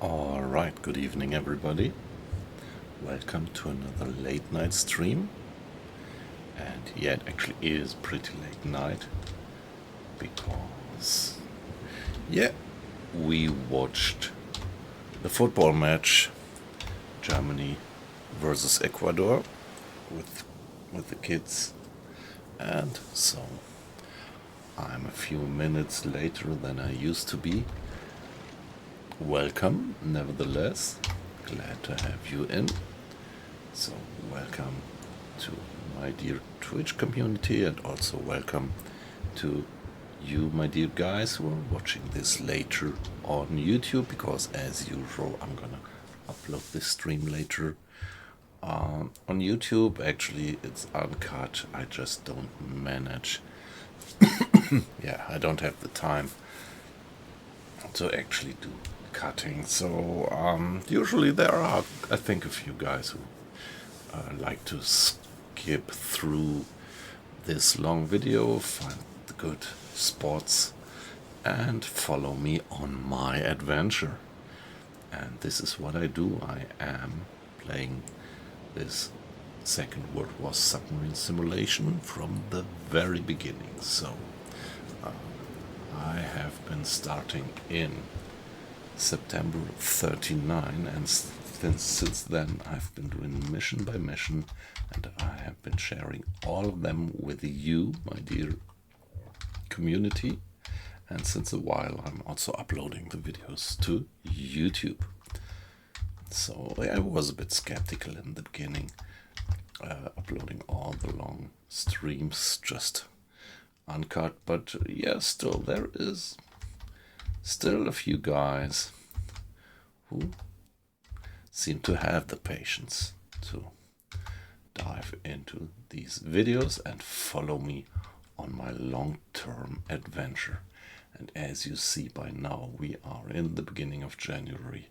Alright, good evening everybody. Welcome to another late night stream. And yeah, it actually is pretty late night because we watched the football match Germany versus Ecuador with the kids, and so I'm a few minutes later than I used to be. Welcome, nevertheless. Glad to have you in. So, welcome to my dear Twitch community, and also welcome to you, my dear guys, who are watching this later on YouTube, because as usual, I'm gonna upload this stream later on YouTube. Actually, it's uncut. I just don't manage. I don't have the time to actually do cutting. So usually there are, I think, a few guys who like to skip through this long video, find the good spots, and follow me on my adventure. And this is what I do. I am playing this Second World War submarine simulation from the very beginning. So I have been starting in September 39, and since then I've been doing mission by mission, and I have been sharing all of them with you, my dear community, and since a while I'm also uploading the videos to YouTube. So I was a bit skeptical in the beginning, uploading all the long streams just uncut, but yeah, still there is still a few guys who seem to have the patience to dive into these videos and follow me on my long-term adventure. And as you see by now, we are in the beginning of January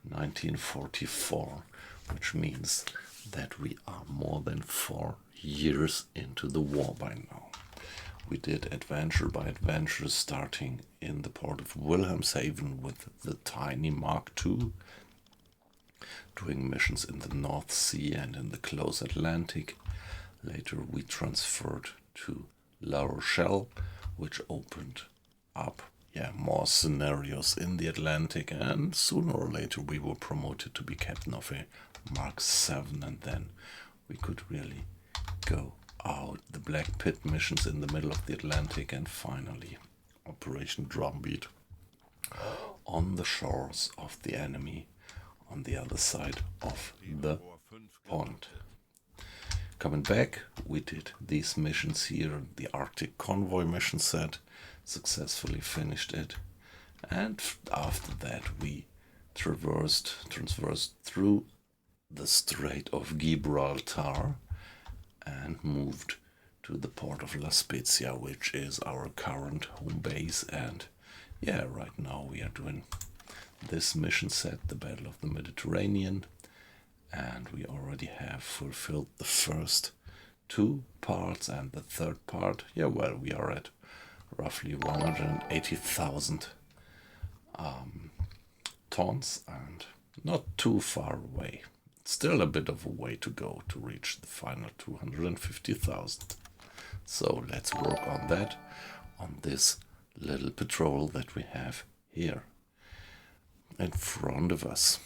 1944, which means that we are more than 4 years into the war by now. We did adventure by adventure, starting in the port of Wilhelmshaven with the tiny Mark II, doing missions in the North Sea and in the close Atlantic. Later we transferred to La Rochelle, which opened up more scenarios in the Atlantic, and sooner or later we were promoted to be captain of a Mark VII, and then we could really go out the Black Pit missions in the middle of the Atlantic, and finally Operation Drumbeat on the shores of the enemy on the other side of the pond. Coming back, we did these missions here, the Arctic Convoy mission set, successfully finished it, and after that we traversed through the Strait of Gibraltar and moved to the port of La Spezia, which is our current home base. And right now we are doing this mission set, the Battle of the Mediterranean, and we already have fulfilled the first 2 parts, and the third part, we are at roughly 180,000 tons, and not too far away. Still a bit of a way to go to reach the final 250,000. So let's work on that, on this little patrol that we have here in front of us.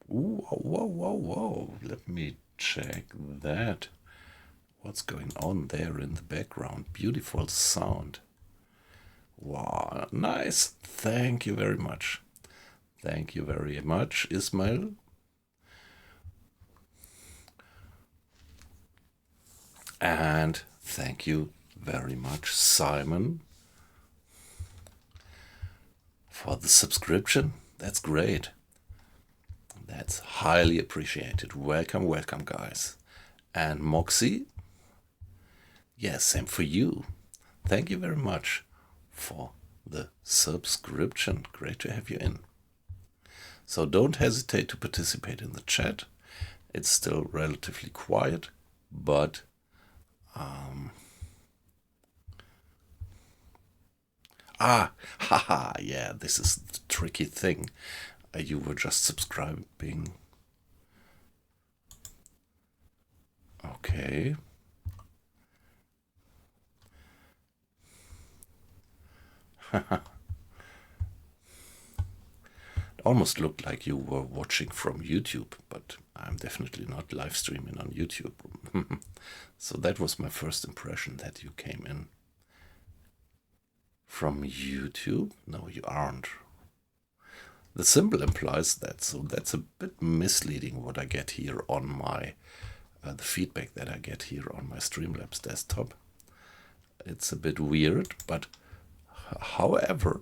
Ooh, whoa. Let me check that. What's going on there in the background? Beautiful sound. Wow, nice. Thank you very much. Thank you very much, Ismail. And thank you very much, Simon, for the subscription. That's great. That's highly appreciated. Welcome, guys. And Moxie, same for you. Thank you very much for the subscription. Great to have you in. So don't hesitate to participate in the chat. It's still relatively quiet, but Ah, haha, yeah, this is the tricky thing. You were just subscribing. Okay. Almost looked like you were watching from YouTube, but I'm definitely not live streaming on YouTube. So that was my first impression, that you came in from YouTube. No, you aren't. The symbol implies that, so that's a bit misleading what I get here on my, the feedback that I get here on my Streamlabs desktop. It's a bit weird, but however,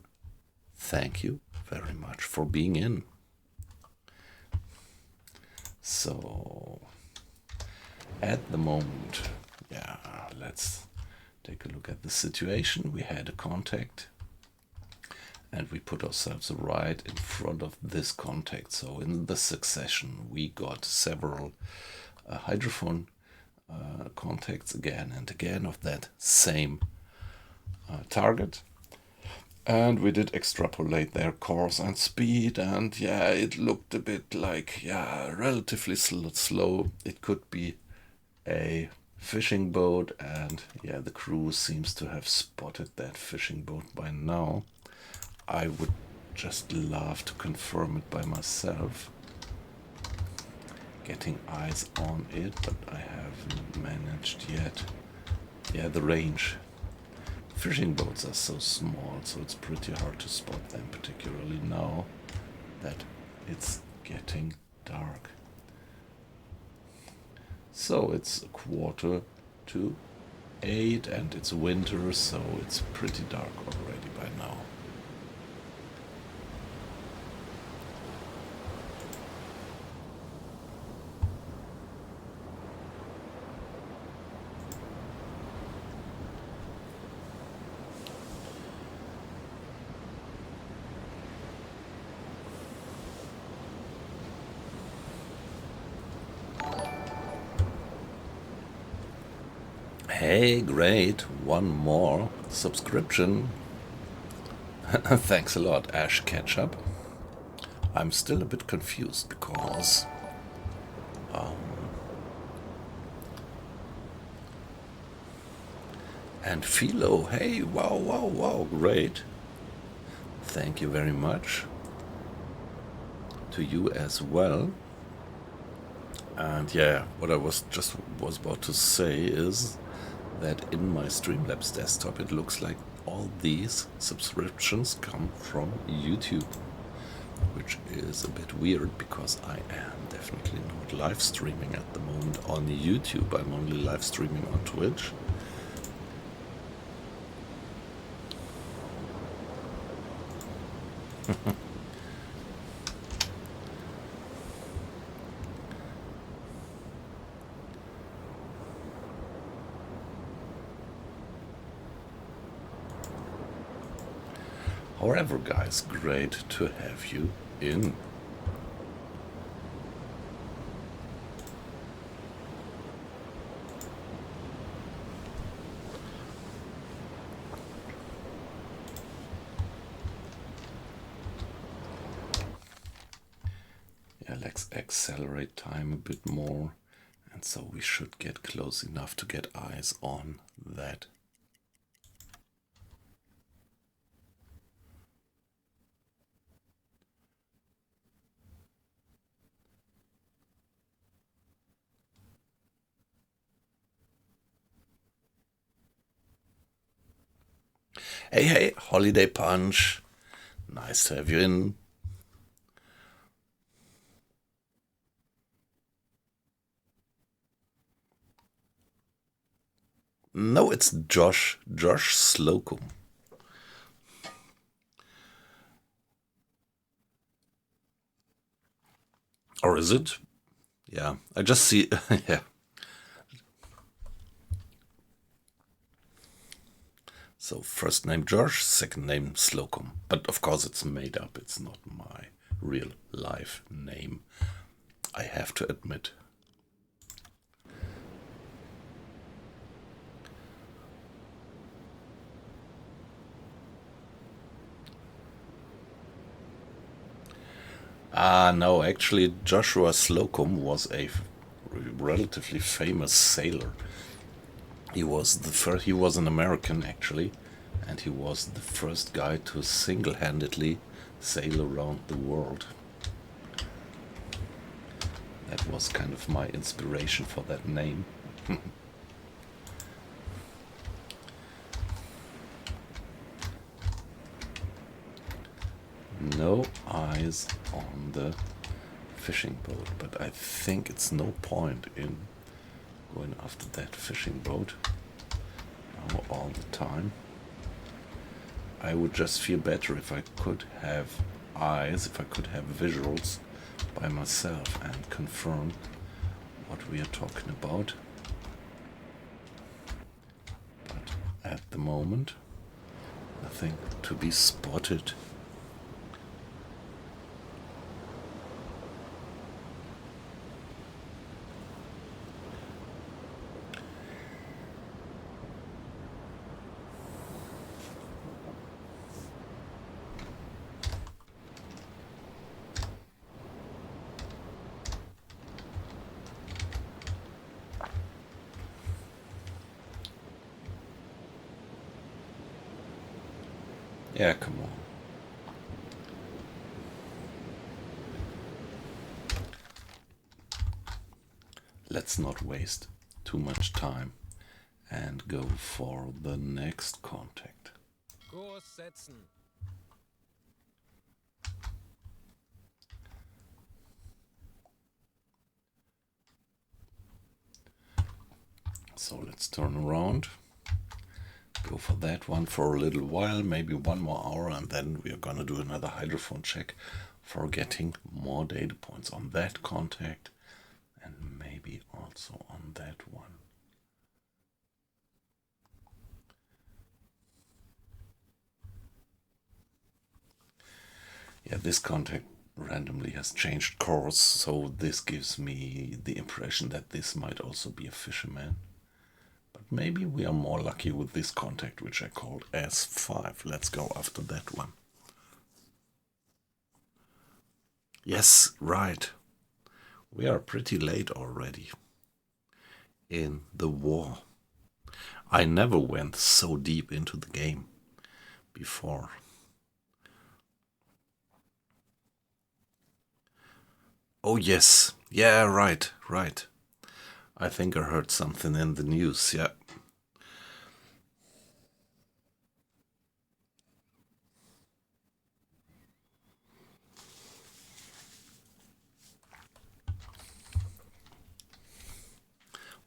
thank you very much for being in. So, at the moment, yeah, let's take a look at the situation. We had a contact and we put ourselves right in front of this contact. So in the succession, we got several hydrophone contacts again and again of that same target. And we did extrapolate their course and speed, and yeah, it looked a bit like, yeah, relatively slow. It could be a fishing boat, and yeah, the crew seems to have spotted that fishing boat by now. I would just love to confirm it by myself, getting eyes on it, but I haven't managed yet. Yeah, the range. Fishing boats are so small, so it's pretty hard to spot them, particularly now that it's getting dark. So it's 7:45 and it's winter, so it's pretty dark already by now. Hey, great, one more subscription. Thanks a lot, Ash Ketchup. I'm still a bit confused because and Philo, hey, wow, great. Thank you very much. To you as well. And yeah, what I was about to say is that in my Streamlabs desktop, it looks like all these subscriptions come from YouTube, which is a bit weird because I am definitely not live streaming at the moment on YouTube. I'm only live streaming on Twitch. However, guys, great to have you in. Yeah, let's accelerate time a bit more, and so we should get close enough to get eyes on that. Hey, Holiday Punch. Nice to have you in. No, it's Josh Slocum. Or is it? Yeah, I just see, yeah. So first name Josh, second name Slocum. But of course it's made up, it's not my real life name, I have to admit. No, actually, Joshua Slocum was a relatively famous sailor. He was the first. He was an American actually, and he was the first guy to single-handedly sail around the world. That was kind of my inspiration for that name. No eyes on the fishing boat, but I think it's no point in going after that fishing boat now all the time. I would just feel better if I could have eyes, if I could have visuals by myself and confirm what we are talking about. But at the moment, nothing to be spotted. Yeah, come on. Let's not waste too much time and go for the next contact. Kurs setzen. So let's turn around, go for that one for a little while, maybe 1 more hour, and then we are gonna do another hydrophone check for getting more data points on that contact and maybe also on that one. Yeah, this contact randomly has changed course, so this gives me the impression that this might also be a fisherman. But maybe we are more lucky with this contact, which I called S5. Let's go after that one. Yes, right. We are pretty late already in the war. I never went so deep into the game before. Oh yes, yeah, right. I think I heard something in the news, yeah.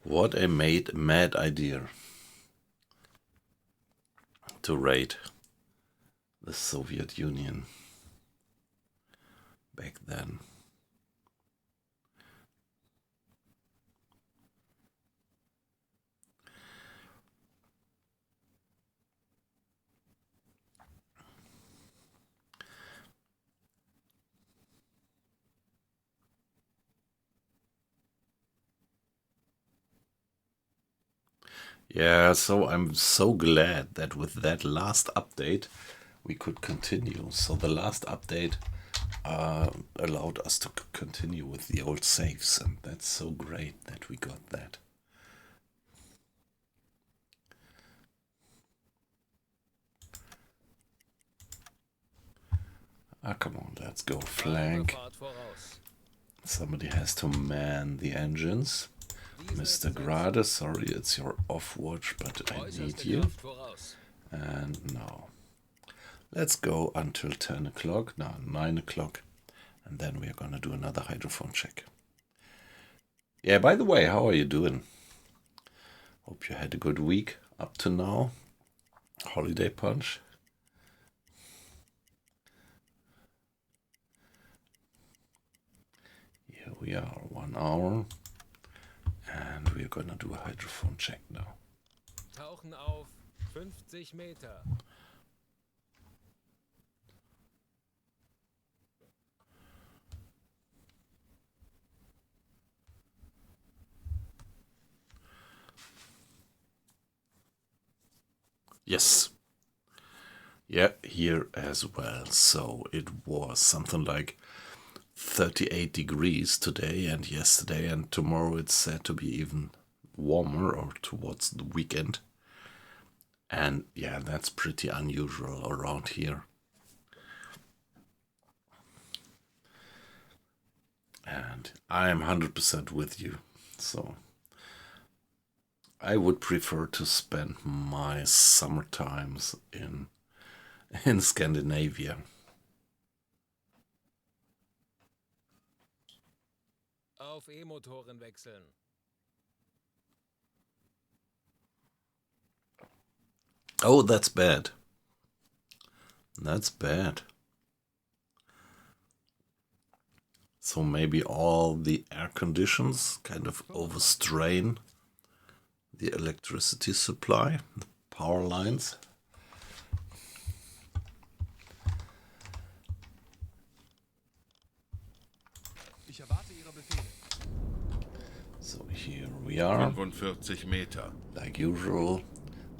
What a mad idea to raid the Soviet Union back then. Yeah, so I'm so glad that with that last update we could continue. So the last update allowed us to continue with the old saves, and that's so great that we got that. Come on, let's go flank. Somebody has to man the engines. Mr. Grade, sorry, it's your off watch, but I need you. And now, let's go until 10 o'clock, now 9 o'clock, and then we are gonna do another hydrophone check. Yeah, by the way, how are you doing? Hope you had a good week up to now. Holiday punch. Here we are, 1 hour. And we're gonna do a hydrophone check now. Tauchen auf 50 Meter. Yes. Yeah, here as well. So it was something like 38 degrees today and yesterday, and tomorrow it's said to be even warmer, or towards the weekend. And yeah, that's pretty unusual around here. And I'm 100% with you. So I would prefer to spend my summer times in Scandinavia. Auf E-Motoren wechseln. Oh, that's bad. That's bad. So maybe all the air conditions kind of overstrain the electricity supply, the power lines. Ich erwarte Ihre Befehle. So here we are. 45 Meter. Like usual,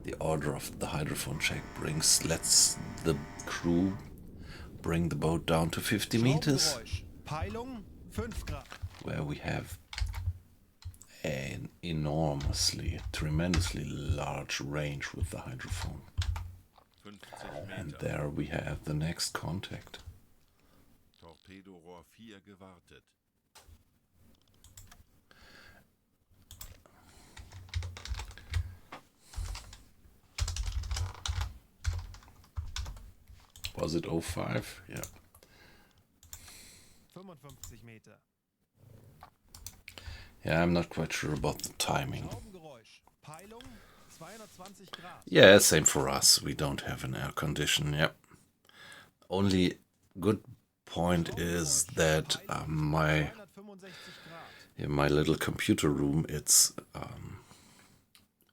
the order of the hydrophone check lets the crew bring the boat down to 50 meters, Schraubengeräusch. Peilung 5 Grad. where we have an tremendously large range with the hydrophone. 50 And Meter. there we have the next contact. Torpedorohr 4 gewartet. Was it 05? Yeah. 55 Meter. Yeah, I'm not quite sure about the timing. Schraubengeräusch. Peilung 220 Grad. Yeah, same for us. We don't have an air condition. Yep. Only good point is that my 265 Grad. in my little computer room, it's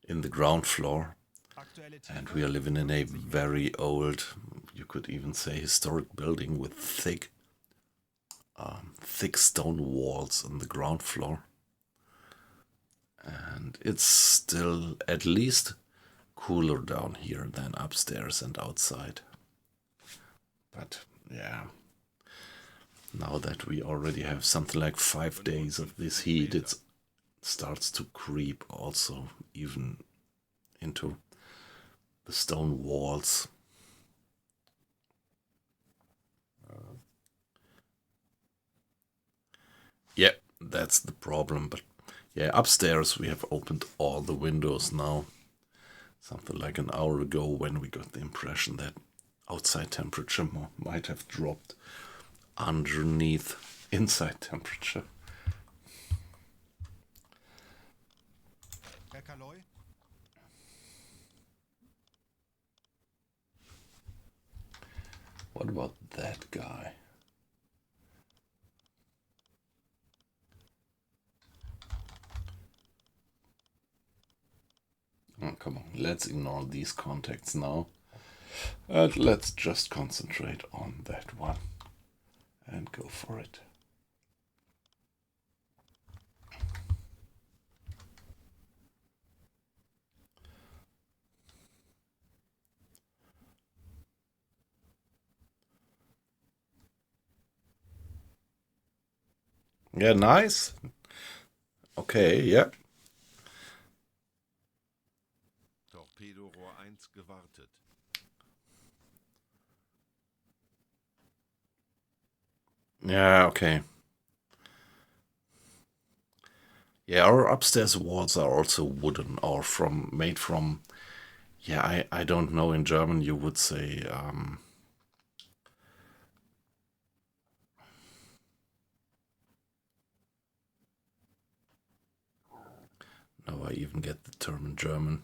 in the ground floor, Aktuelle and Tiefe we are living in a very old, you could even say historic building with thick stone walls on the ground floor. And it's still at least cooler down here than upstairs and outside. But yeah, now that we already have something like 5 days of this heat, it starts to creep also even into the stone walls. Yeah, that's the problem. But yeah, upstairs we have opened all the windows now. Something like an hour ago, when we got the impression that outside temperature might have dropped underneath inside temperature. Herr Kaloy. What about that guy? Oh, come on, let's ignore these contacts now. And let's just concentrate on that one and go for it. Yeah, nice. Okay, yeah. Torpedorohr 1 gewartet. Yeah, okay. Yeah, our upstairs walls are also wooden, or made from, yeah, I don't know, in German you would say, now I even get the term in German.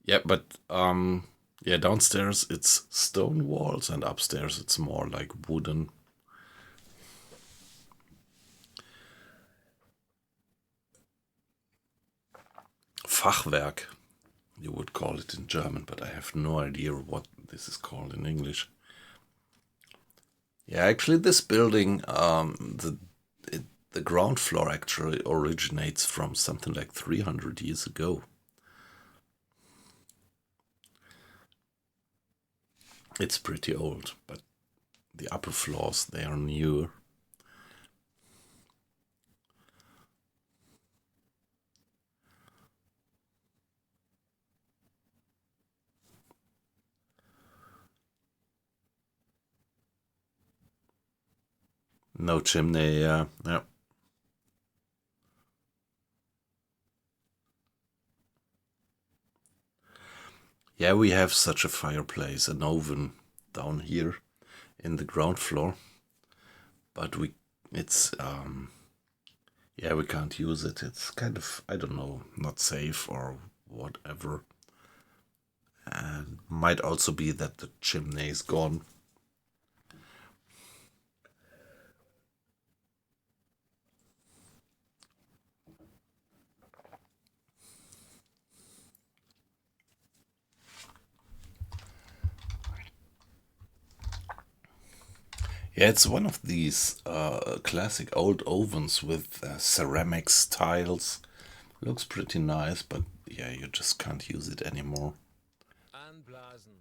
Yeah, but yeah, downstairs it's stone walls, and upstairs it's more like wooden. Fachwerk, you would call it in German, but I have no idea what this is called in English. Yeah, actually, this building, the ground floor actually originates from something like 300 years ago. It's pretty old, but the upper floors, they are newer. No chimney, yeah. Yeah. Yeah, we have such a fireplace, an oven down here in the ground floor. But it's, yeah, we can't use it. It's kind of, I don't know, not safe or whatever. And might also be that the chimney is gone. Yeah, it's one of these classic old ovens with ceramics tiles. Looks pretty nice, but yeah, you just can't use it anymore. Anblasen.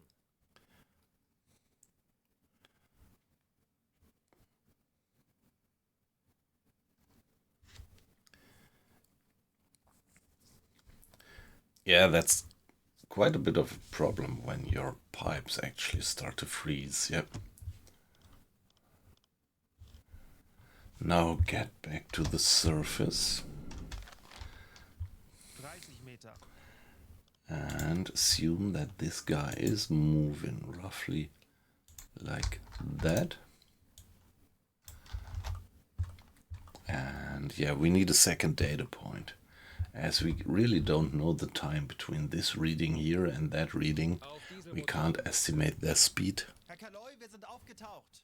Yeah, that's quite a bit of a problem when your pipes actually start to freeze. Yep. Now get back to the surface 30 Meter. and assume that this guy is moving roughly like that. And yeah, we need a second data point, as we really don't know the time between this reading here and that reading. Auf We Dieselmotoren. can't estimate their speed. Herr Kaloi, wir sind aufgetaucht.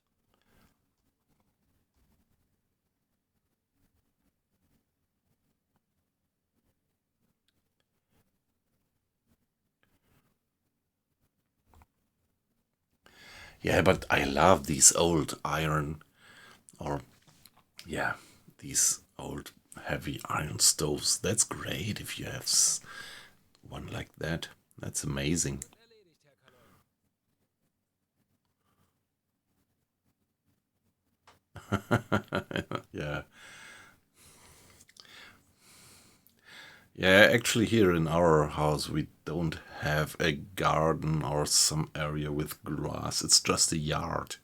Yeah, but I love these old iron, or yeah, these old heavy iron stoves. That's great if you have one like that. That's amazing. Erledigt, Herr Kaloi. Yeah. Yeah, actually here in our house we don't have a garden or some area with grass. It's just a yard.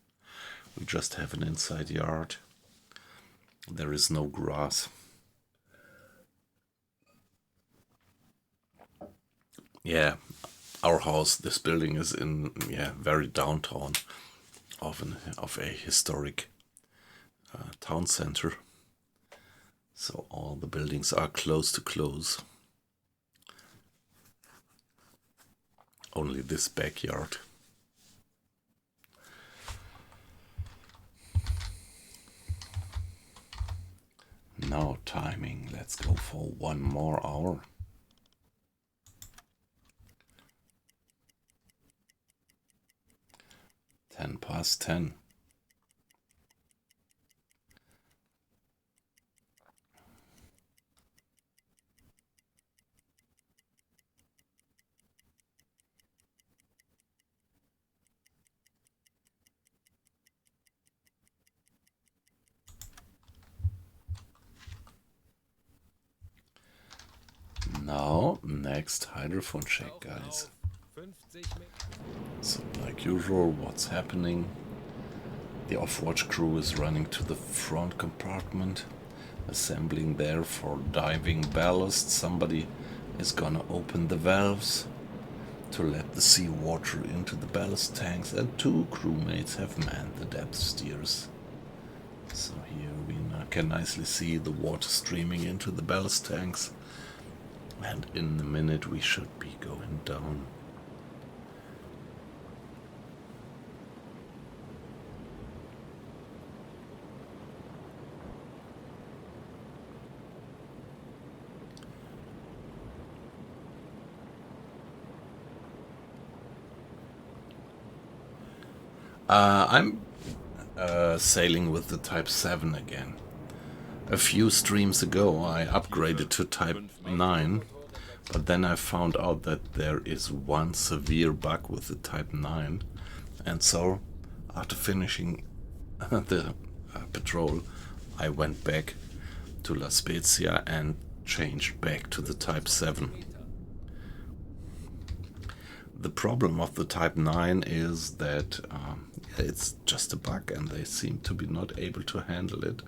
We just have an inside yard. There is no grass. Yeah, our house, this building is in, yeah, very downtown of a historic town center. So all the buildings are close to close. Only this backyard. Now timing, let's go for 1 more hour. Ten past 10. Now, next hydrophone check, Auf, guys. auf. 50 Meter. So, like usual, what's happening? The off-watch crew is running to the front compartment, assembling there for diving ballast. Somebody is gonna open the valves to let the seawater into the ballast tanks, and 2 crewmates have manned the depth steers. So here we can nicely see the water streaming into the ballast tanks, and in a minute we should be going down. I'm sailing with the Type 7 again. A few streams ago I upgraded to Type 9, but then I found out that there is one severe bug with the Type 9, and so after finishing the patrol I went back to La Spezia and changed back to the Type 7. the problem of the Type 9 is that it's just a bug and they seem to be not able to handle it.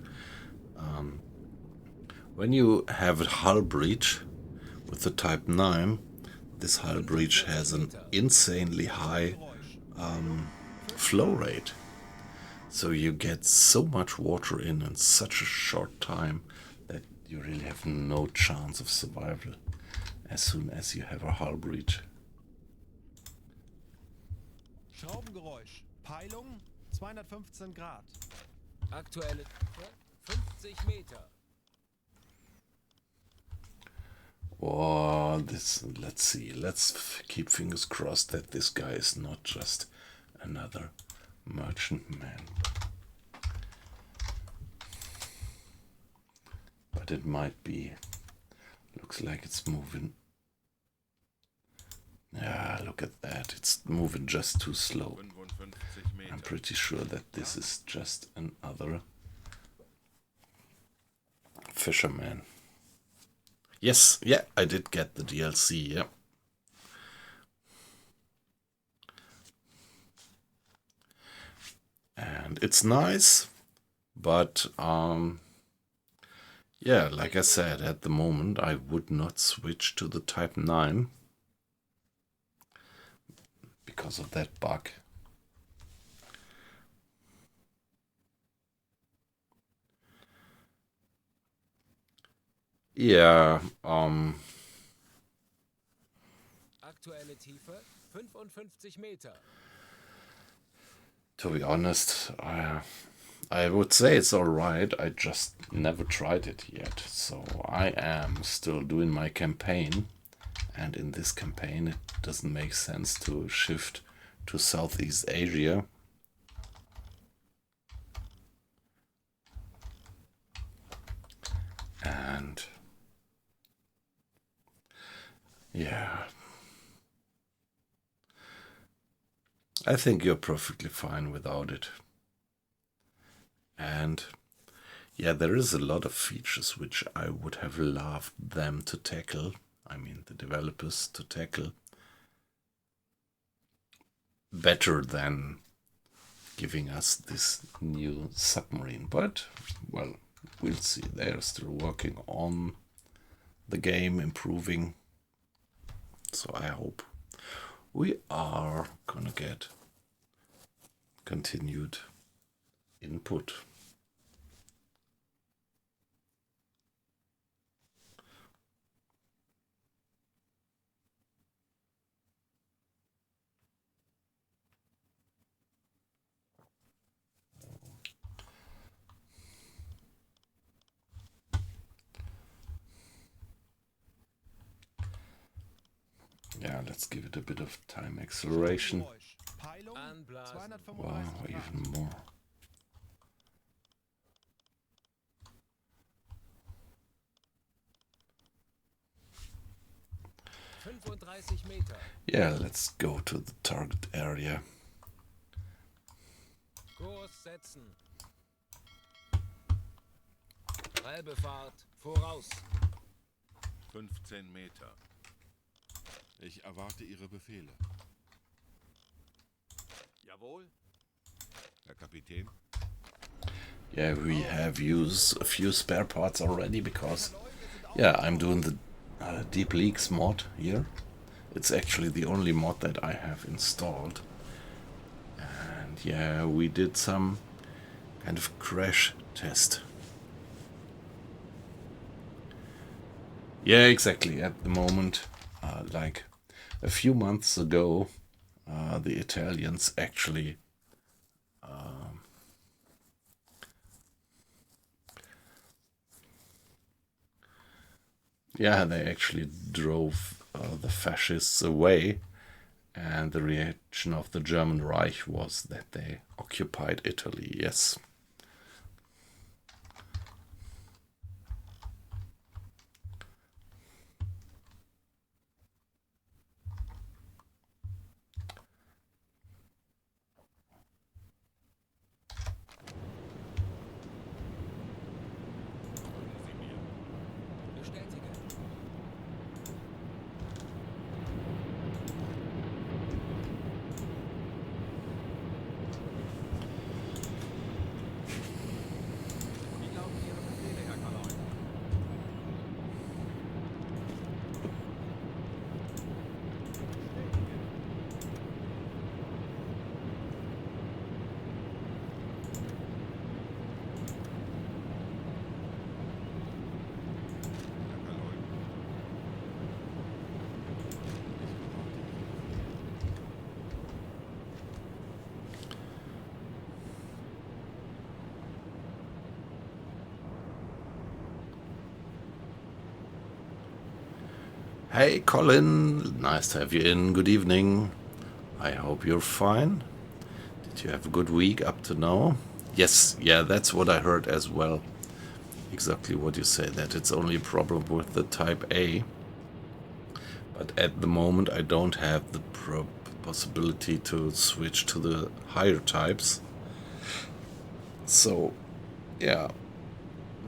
When you have a hull breach with the Type 9, this hull breach has an insanely high flow rate. So you get so much water in such a short time that you really have no chance of survival as soon as you have a hull breach. Schraubengeräusch. Peilung 215 Grad. Aktuelle Tiefe 50 Meter. Oh, let's see. Let's keep fingers crossed that this guy is not just another merchantman. But it might be. Looks like it's moving. Yeah, look at that. It's moving just too slow. 55 Meter. I'm pretty sure that this is just another fisherman. Yes, yeah, I did get the DLC, yeah. And it's nice, but yeah, like I said, at the moment I would not switch to the Type 9 because of that bug. Yeah, Aktuelle Tiefe 55 Meter. to be honest, I would say it's alright. I just never tried it yet. So I am still doing my campaign. And in this campaign, it doesn't make sense to shift to Southeast Asia. And yeah, I think you're perfectly fine without it. And yeah, there is a lot of features which I would have loved them to tackle. I mean, the developers to tackle better than giving us this new submarine. But, well, we'll see. They're still working on the game, improving. So I hope we are gonna get continued input. Yeah, let's give it a bit of time acceleration. Geräusch. Peilung Anblasen. 235 Wow, Grad. even more. Meter. Yeah, let's go to the target area. Kurs setzen. Treibefahrt voraus. 15 Meter. Ich erwarte Ihre Befehle. Jawohl. Herr Kapitän. Yeah, we have used a few spare parts already because, yeah, I'm doing the Deep Leaks mod here. It's actually the only mod that I have installed. And yeah, we did some kind of crash test. Yeah, exactly. At the moment, like a few months ago, the Italians actually yeah, they actually drove the fascists away, and the reaction of the German Reich was that they occupied Italy, yes. Bestätige. Hey Colin, nice to have you in. Good evening. I hope you're fine. Did you have a good week up to now? Yes, yeah, that's what I heard as well. Exactly what you say, that it's only a problem with the Type A. But at the moment I don't have the possibility to switch to the higher types. So, yeah,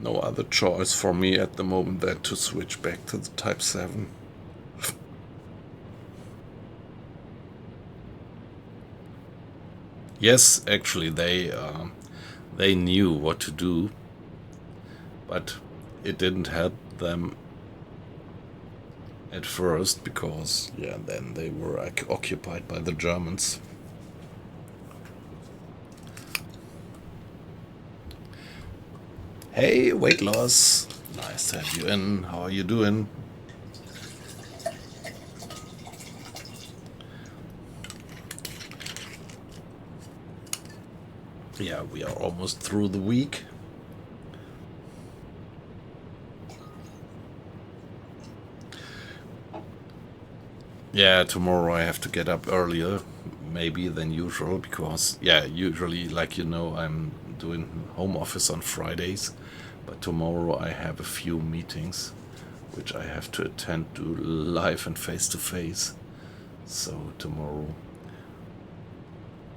no other choice for me at the moment than to switch back to the Type 7. Yes, actually, they knew what to do, but it didn't help them at first because, yeah, then they were occupied by the Germans. Hey, weight loss. Nice to have you in. How are you doing? Yeah, we are almost through the week. Yeah, tomorrow I have to get up earlier, maybe than usual, because, yeah, usually, like you know, I'm doing home office on Fridays, but tomorrow I have a few meetings which I have to attend to live and face to face. So tomorrow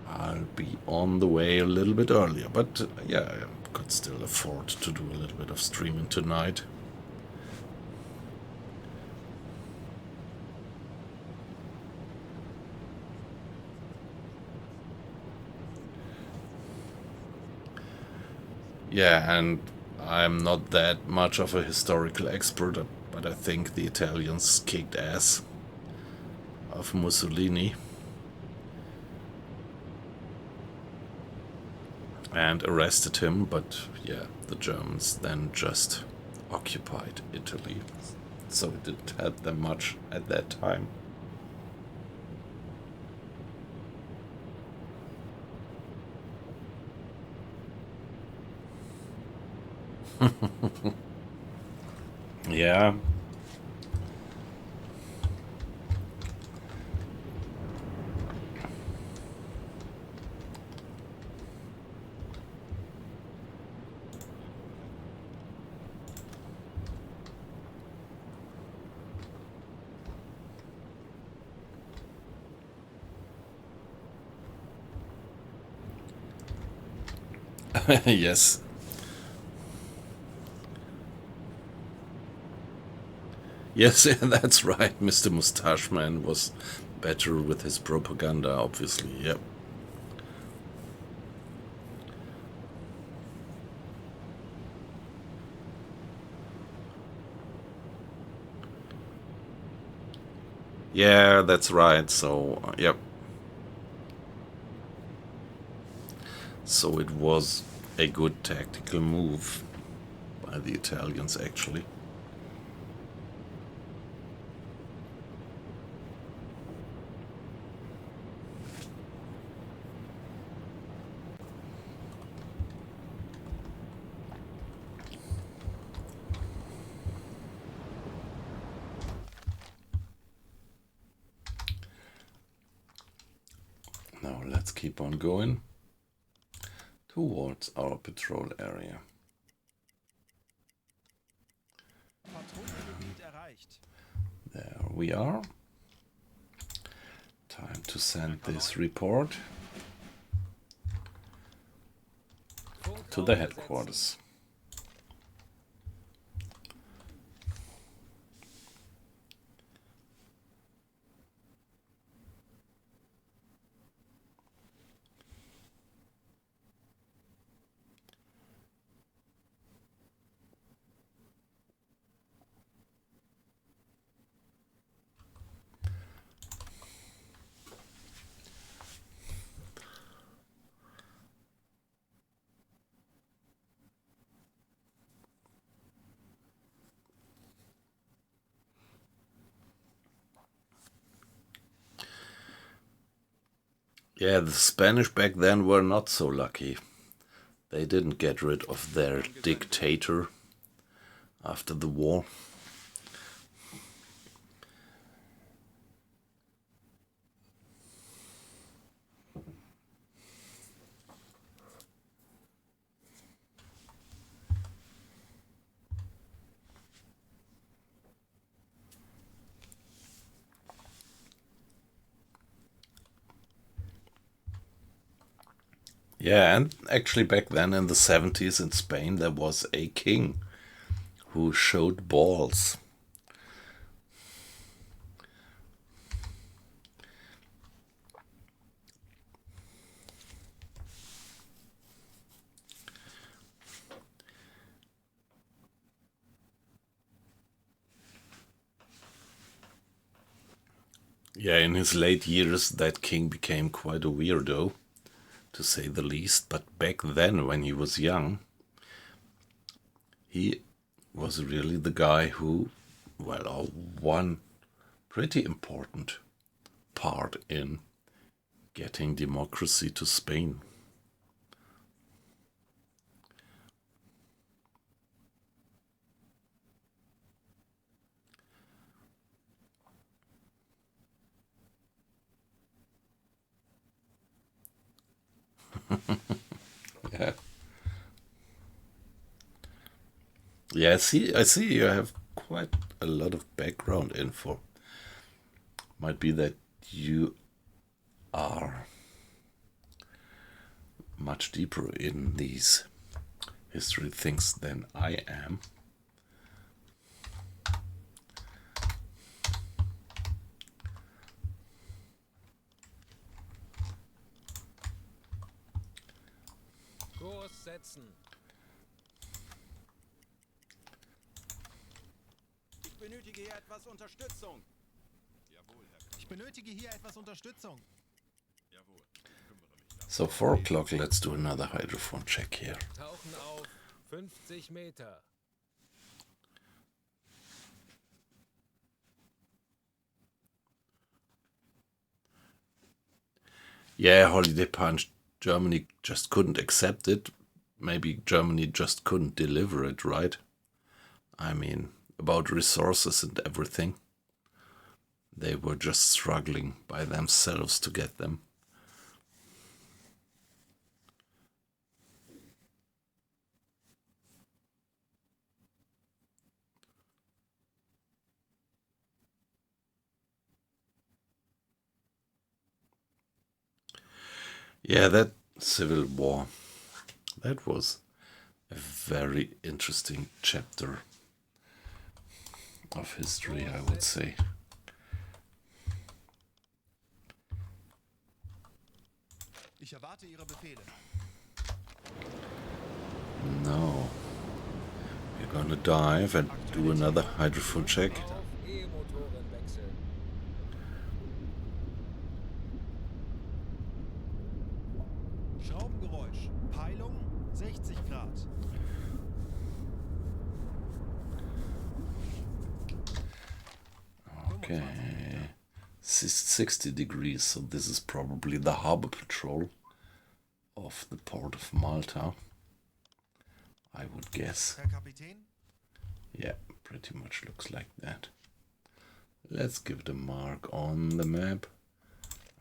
I'll be on the way a little bit earlier, but yeah, I could still afford to do a little bit of streaming tonight. Yeah, and I'm not that much of a historical expert, but I think the Italians kicked ass of Mussolini and arrested him, but yeah, the Germans then just occupied Italy, so it didn't help them much at that time. Yeah. Yes. Yes, that's right. Mr. Mustache Man was better with his propaganda, obviously. Yep. Yeah, that's right. So, yep. So it was a good tactical move by the Italians, actually. Now let's keep on going towards our patrol area. Patrouillengebiet erreicht. There we are. Time to send this report to the headquarters. Yeah, the Spanish back then were not so lucky. They didn't get rid of their dictator after the war. Yeah, and actually back then in the 70s in Spain there was a king who showed balls. Yeah, in his late years that king became quite a weirdo, to say the least, but back then when he was young, he was really the guy who, well, won pretty important part in getting democracy to Spain. Yeah. Yeah, I see you have quite a lot of background info. Might be that you are much deeper in these history things than I am. Kurs setzen. Ich benötige hier etwas Unterstützung. Jawohl, Herr Kapitän. Ich benötige hier etwas Unterstützung. Jawohl. Ich kümmere mich darum. So 4 o'clock, let's do another hydrophone check here. Tauchen auf 50 Meter. Yeah, Holiday Punch, Germany just couldn't accept it. Maybe Germany just couldn't deliver it, right? I mean, about resources and everything. They were just struggling by themselves to get them. Yeah, that civil war, that was a very interesting chapter of history, I would say. Ich erwarte Ihre Befehle. Now, we're gonna dive and do another hydrophone check. Auf E-Motoren wechseln. Schraubengeräusch. Peilung 60 Grad. Okay, this is 60 degrees, so this is probably the harbor patrol of the port of Malta, I would guess. Herr Kapitän? Yeah, pretty much looks like that. Let's give it a mark on the map.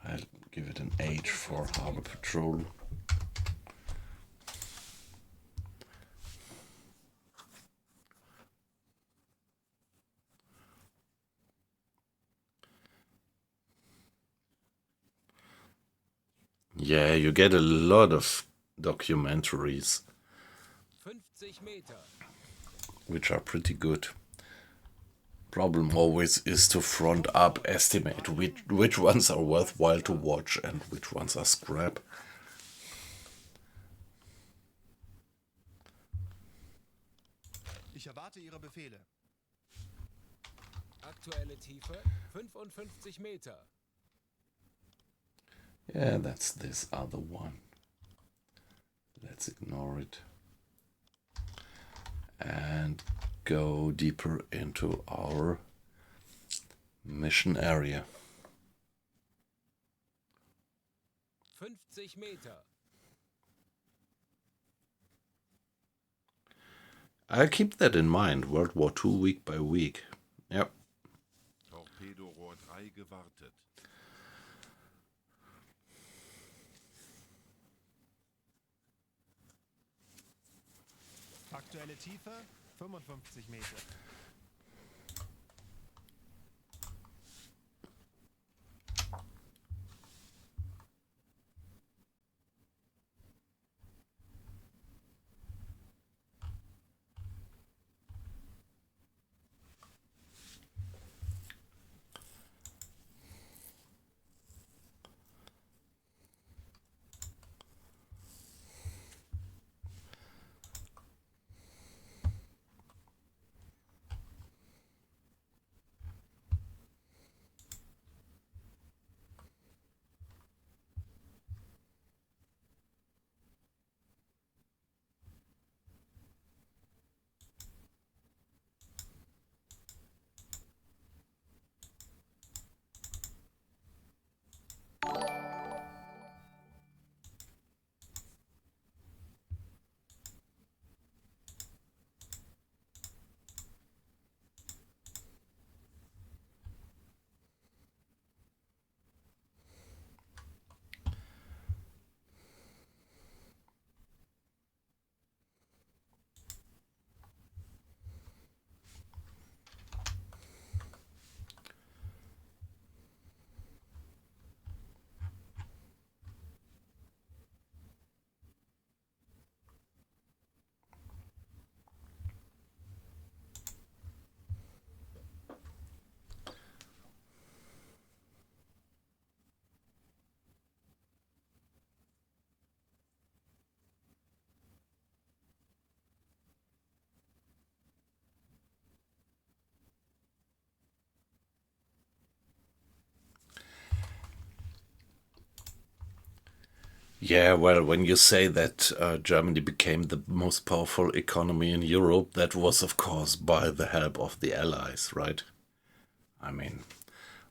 I'll give it an H for harbor patrol. Yeah, you get a lot of documentaries, 50 Meter. which are pretty good. Problem always is to front up estimate which ones are worthwhile to watch and which ones are scrap. Ich erwarte Ihre Befehle. Aktuelle Tiefe 55 Meter. Yeah, that's this other one. Let's ignore it. And go deeper into our mission area. 50 Meter. I'll keep that in mind, World War II week by week. Yep. Torpedorohr 3 gewartet. Aktuelle Tiefe 55 Meter. Yeah, well, when you say that Germany became the most powerful economy in Europe, that was, of course, by the help of the Allies, right? I mean,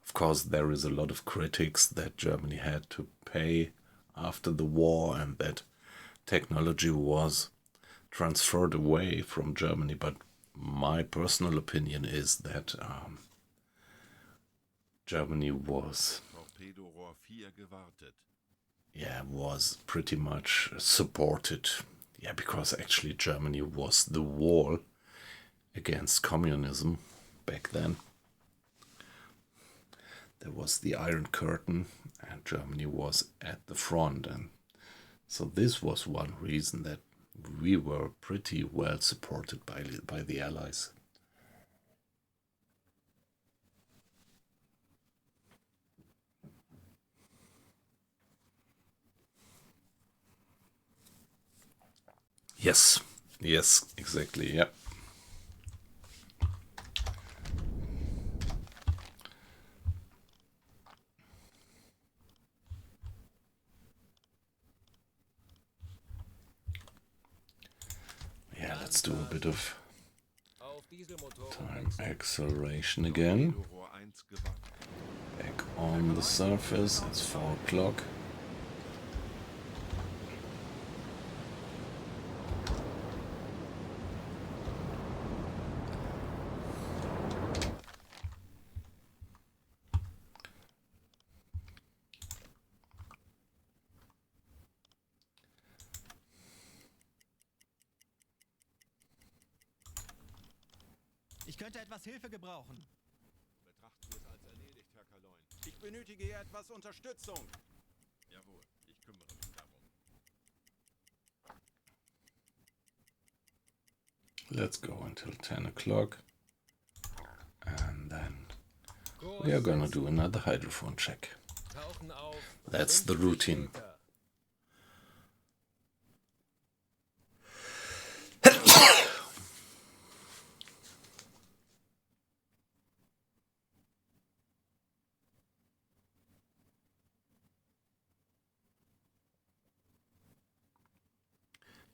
of course, there is a lot of critics that Germany had to pay after the war and that technology was transferred away from Germany. But my personal opinion is that Germany was, Torpedorohr 4 gewartet. yeah, was pretty much supported. Yeah, because actually Germany was the wall against communism back then. There was the Iron Curtain, and Germany was at the front, and so this was one reason that we were pretty well supported by the Allies. Yes, yes, exactly, yeah. Yeah, let's do a bit of Auf Dieselmotoren time wechseln. acceleration again. Torpedorohr 1 gewartet. Back on the surface, it's 4 o'clock. Ich könnte etwas Hilfe gebrauchen. Betrachten wir es als erledigt, Herr Kaloin. Ich benötige hier etwas Unterstützung. Jawohl, ich kümmere mich darum. Let's go until 10 o'clock. And then Kurs we are gonna setzen. do another hydrophone check. Tauchen auf. That's the 50 routine. Meter.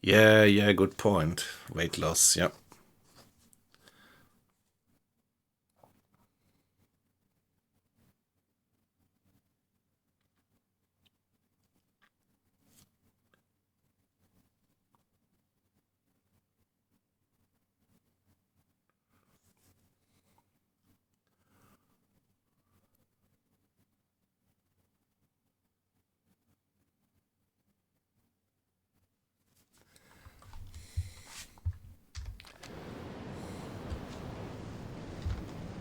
Yeah, good point. Weight loss, yeah.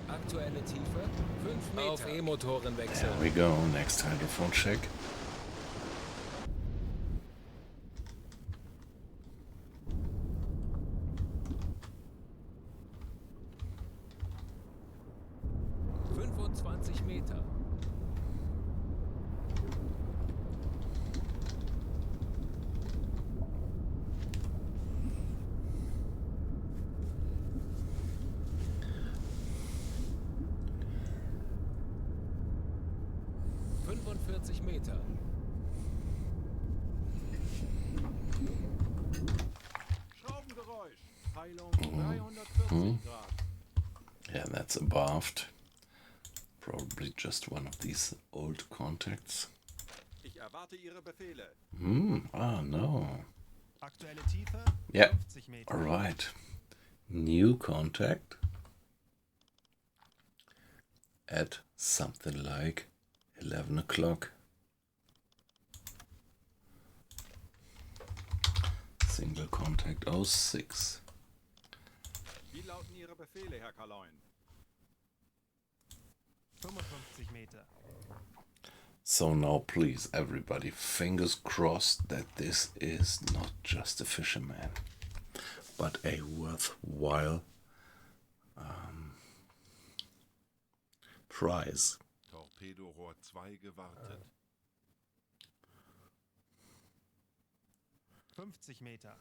Aktuelle Tiefe 5 Meter. Auf E-Motoren wechseln. There we go, next hydrophone check. Meter. Meter. Schraubengeräusch. Peilung 340 Grad. Yeah, that's abaft. Probably just one of these old contacts. Ich erwarte Ihre Befehle. No. Aktuelle Tiefe Yeah, 50 Meter. alright. New contact at something like 11 o'clock. Single contact 06. Wie lauten Ihre Befehle, Herr Kaloin? 55 Meter. So now please everybody, fingers crossed that this is not just a fisherman, but a worthwhile prize. Torpedorohr 2 gewartet. 50 Meter.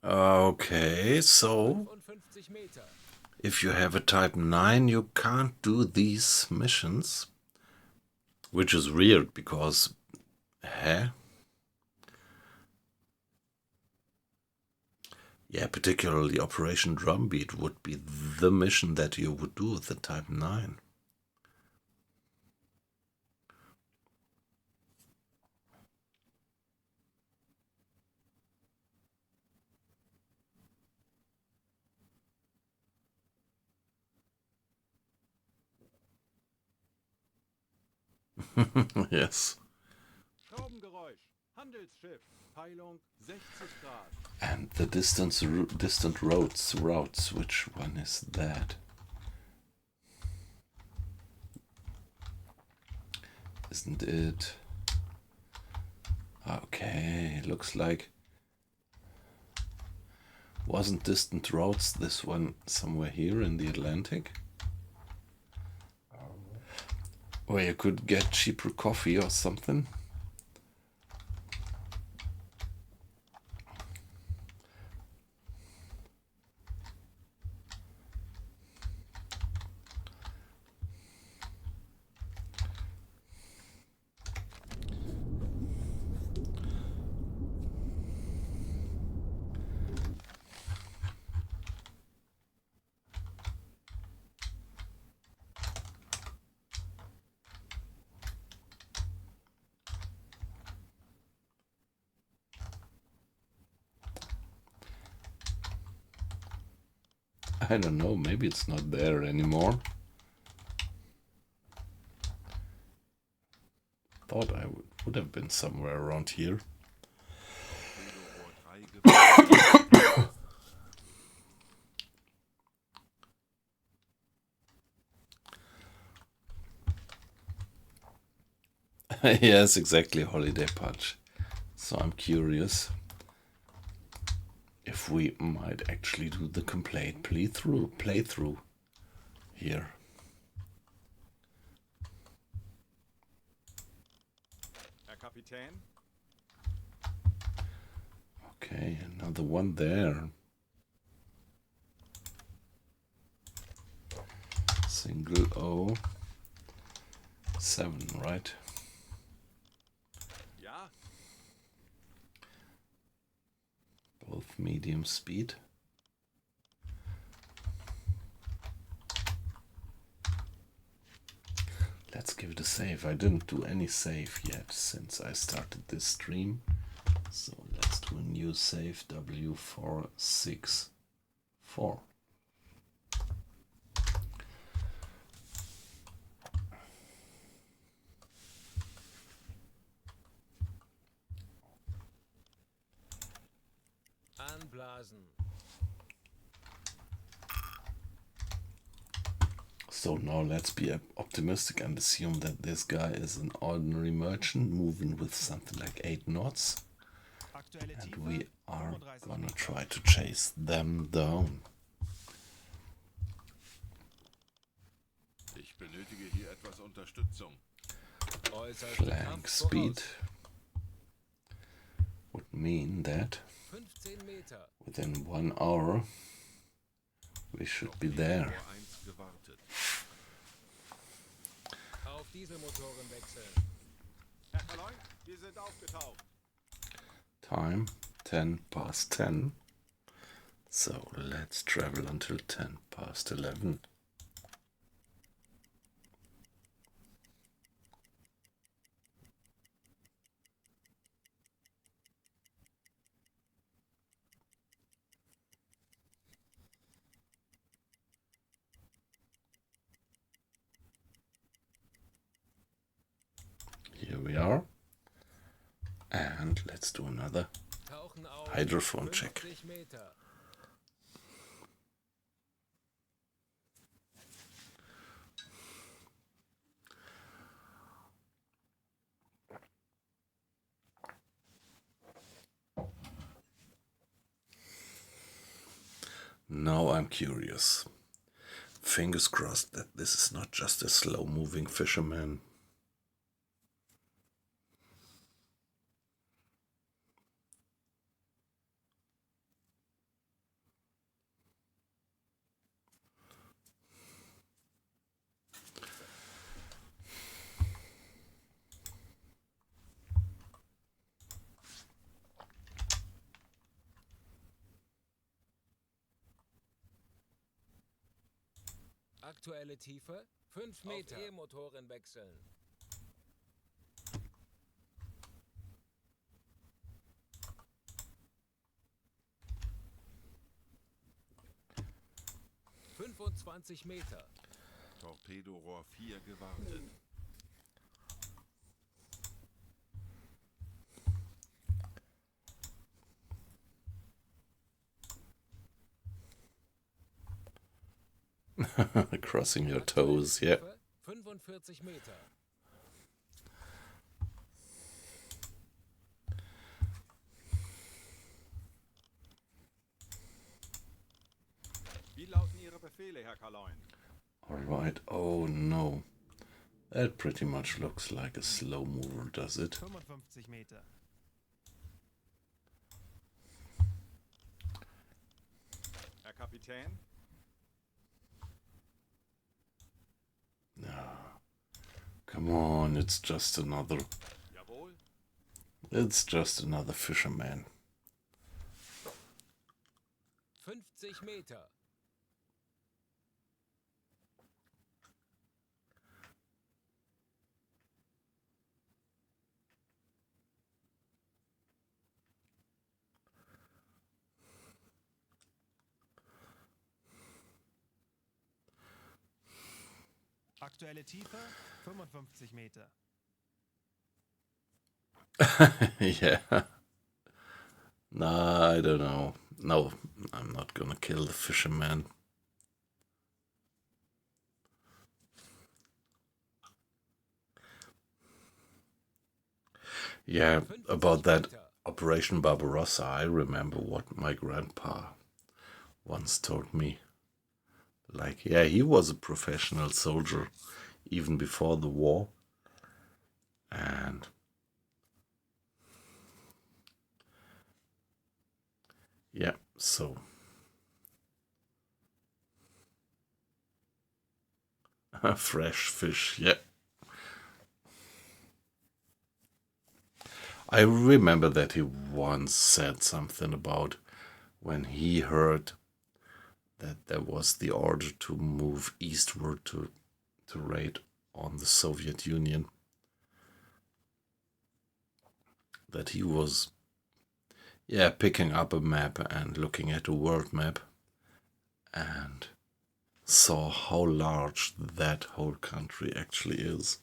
Okay, so 55 Meter. if you have a type 9, you can't do these missions, which is weird because, yeah, particularly Operation Drumbeat would be the mission that you would do with the type 9. Yes. Schraubengeräusch. Handelsschiff. Peilung 60 Grad. And the distant routes, which one is that? Isn't it? Okay, looks like... Wasn't distant routes this one somewhere here in the Atlantic? Where you could get cheaper coffee or something? I don't know, maybe it's not there anymore. Thought I would have been somewhere around here. Yes, exactly, Holiday Punch. So I'm curious if we might actually do the complete playthrough here. Herr Kapitän? Okay, another one there. Single O7, right? Ja? Both medium speed. Let's give it a save. I didn't do any save yet since I started this stream. So let's do a new save, W464. Anblasen. So now let's be optimistic and assume that this guy is an ordinary merchant moving with something like 8 knots. And we are gonna try to chase them down. Ich benötige hier etwas Unterstützung. Flank speed would mean that 15 Meter. within 1 hour we should be there. Auf Dieselmotoren wechseln. Herr Kaloin, wir sind aufgetaucht. Time 10 past 10. So let's travel until 10 past 11. Here we are. And let's do another Tauchen auf. hydrophone check. 50 Meter. Now I'm curious. Fingers crossed that this is not just a slow-moving fisherman. Aktuelle Tiefe 5 Meter. Auf E-Motoren wechseln. Meter. Torpedorohr 4 gewartet. Crossing your toes, yeah. 45 Meter. Wie lauten Ihre Befehle, Herr Kaloin? Alright, oh no. That pretty much looks like a slow mover, does it? 55 Meter. Herr Kapitän? No. Come on, it's just another... Jawohl. It's just another fisherman. 50 Meter. Aktuelle Tiefe 55 Meter. Yeah. Nah, I don't know. No, I'm not gonna kill the fisherman. Yeah, about that Operation Barbarossa, I remember what my grandpa once told me. Like, yeah, he was a professional soldier even before the war. And yeah, so fresh fish, yeah. I remember that he once said something about when he heard that there was the order to move eastward to raid on the Soviet Union, that he was, yeah, picking up a map and looking at a world map and saw how large that whole country actually is,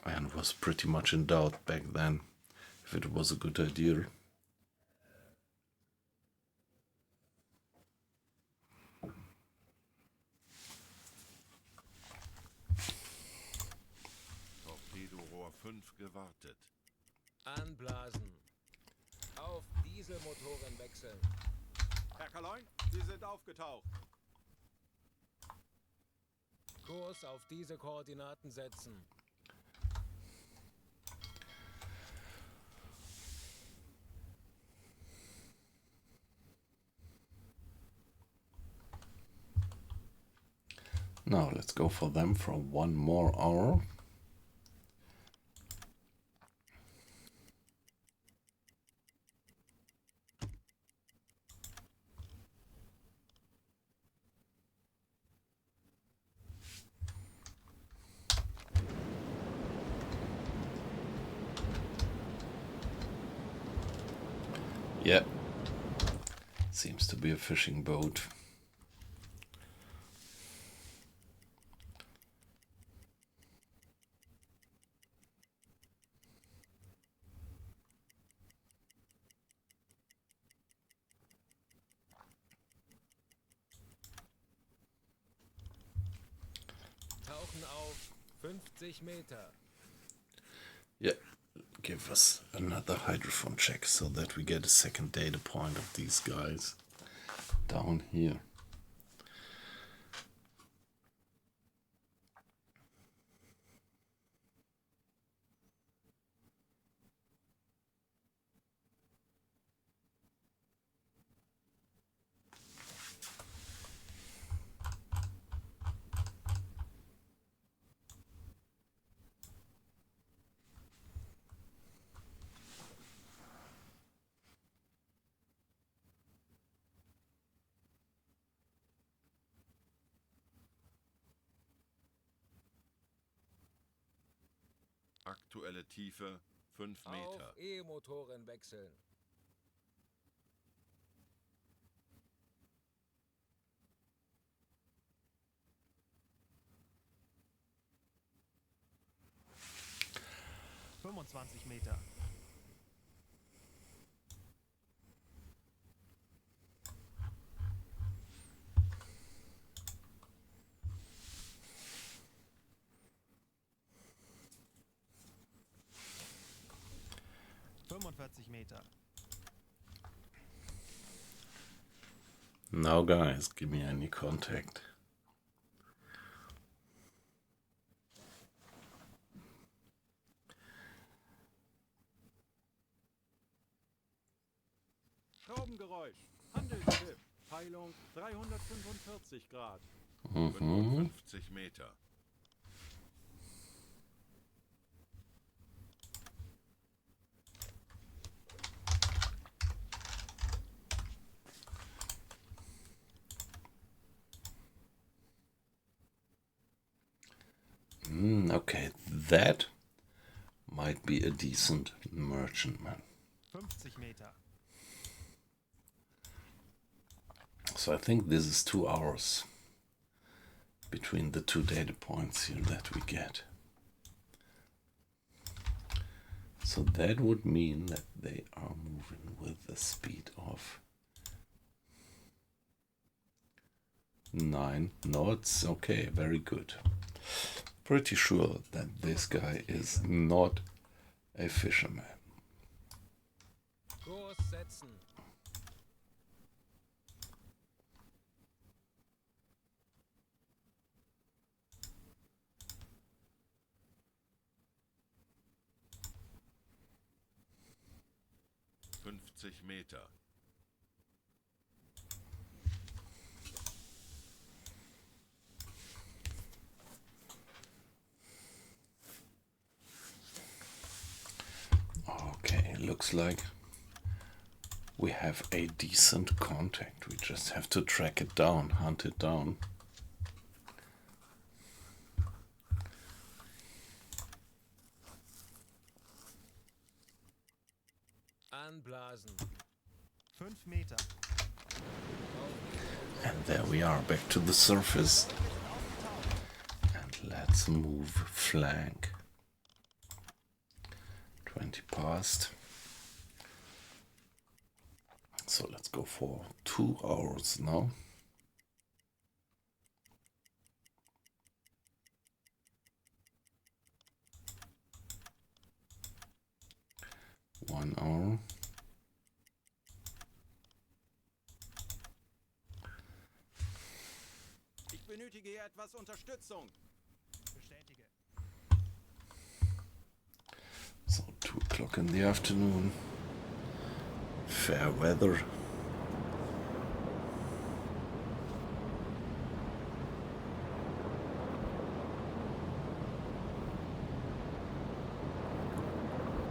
and was pretty much in doubt back then if it was a good idea. Torpedorohr 5 gewartet. Anblasen. Auf Dieselmotoren wechseln. Herr Kaloin, Sie sind aufgetaucht. Kurs auf diese Koordinaten setzen. Now let's go for them for one more hour. Yep. Seems to be a fishing boat. Tauchen auf 50 Meter. Yeah. Give us another hydrophone check so that we get a second data point of these guys down here. Aktuelle Tiefe 5 Meter. Auf E-Motoren wechseln. Meter. 45 Meter. Now guys, give me any contact. Schraubengeräusch. Handelsschiff. Peilung 345 Grad. 55 Meter. Okay, that might be a decent merchantman. 50 Meter. So I think this is 2 hours between the two data points here that we get. So that would mean that they are moving with the speed of 9 knots. Okay, very good. Pretty sure that this guy is not a fisherman. Kurs setzen. Meter. Okay, looks like we have a decent contact. We just have to track it down, hunt it down. Anblasen. 5 Meter. And there we are, back to the surface. And let's move flank. 20 past. So let's go for 2 hours now. One hour. Ich benötige hier etwas Unterstützung. Bestätige. So 2 o'clock in the afternoon. Fair weather.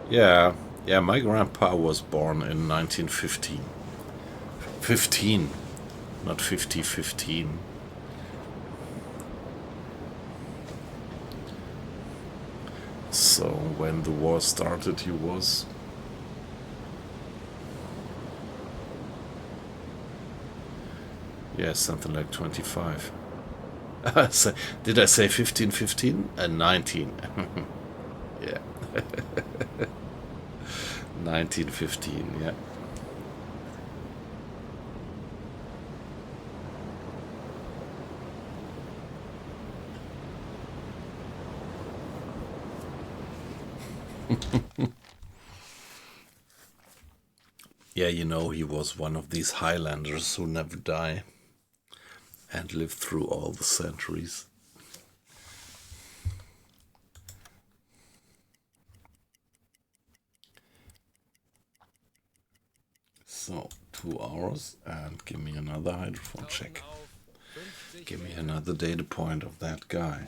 Yeah, my grandpa was born in 1915. 15, not 50, 15. So when the war started, he was something like 25. Did I say 15, 15? 19. Yeah. 1915, yeah. Yeah, you know, he was one of these Highlanders who never die and live through all the centuries. So 2 hours, and give me another hydrophone check. Give me another data point of that guy.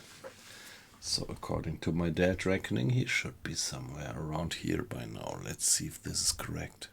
So according to my dad reckoning, he should be somewhere around here by now. Let's see if this is correct.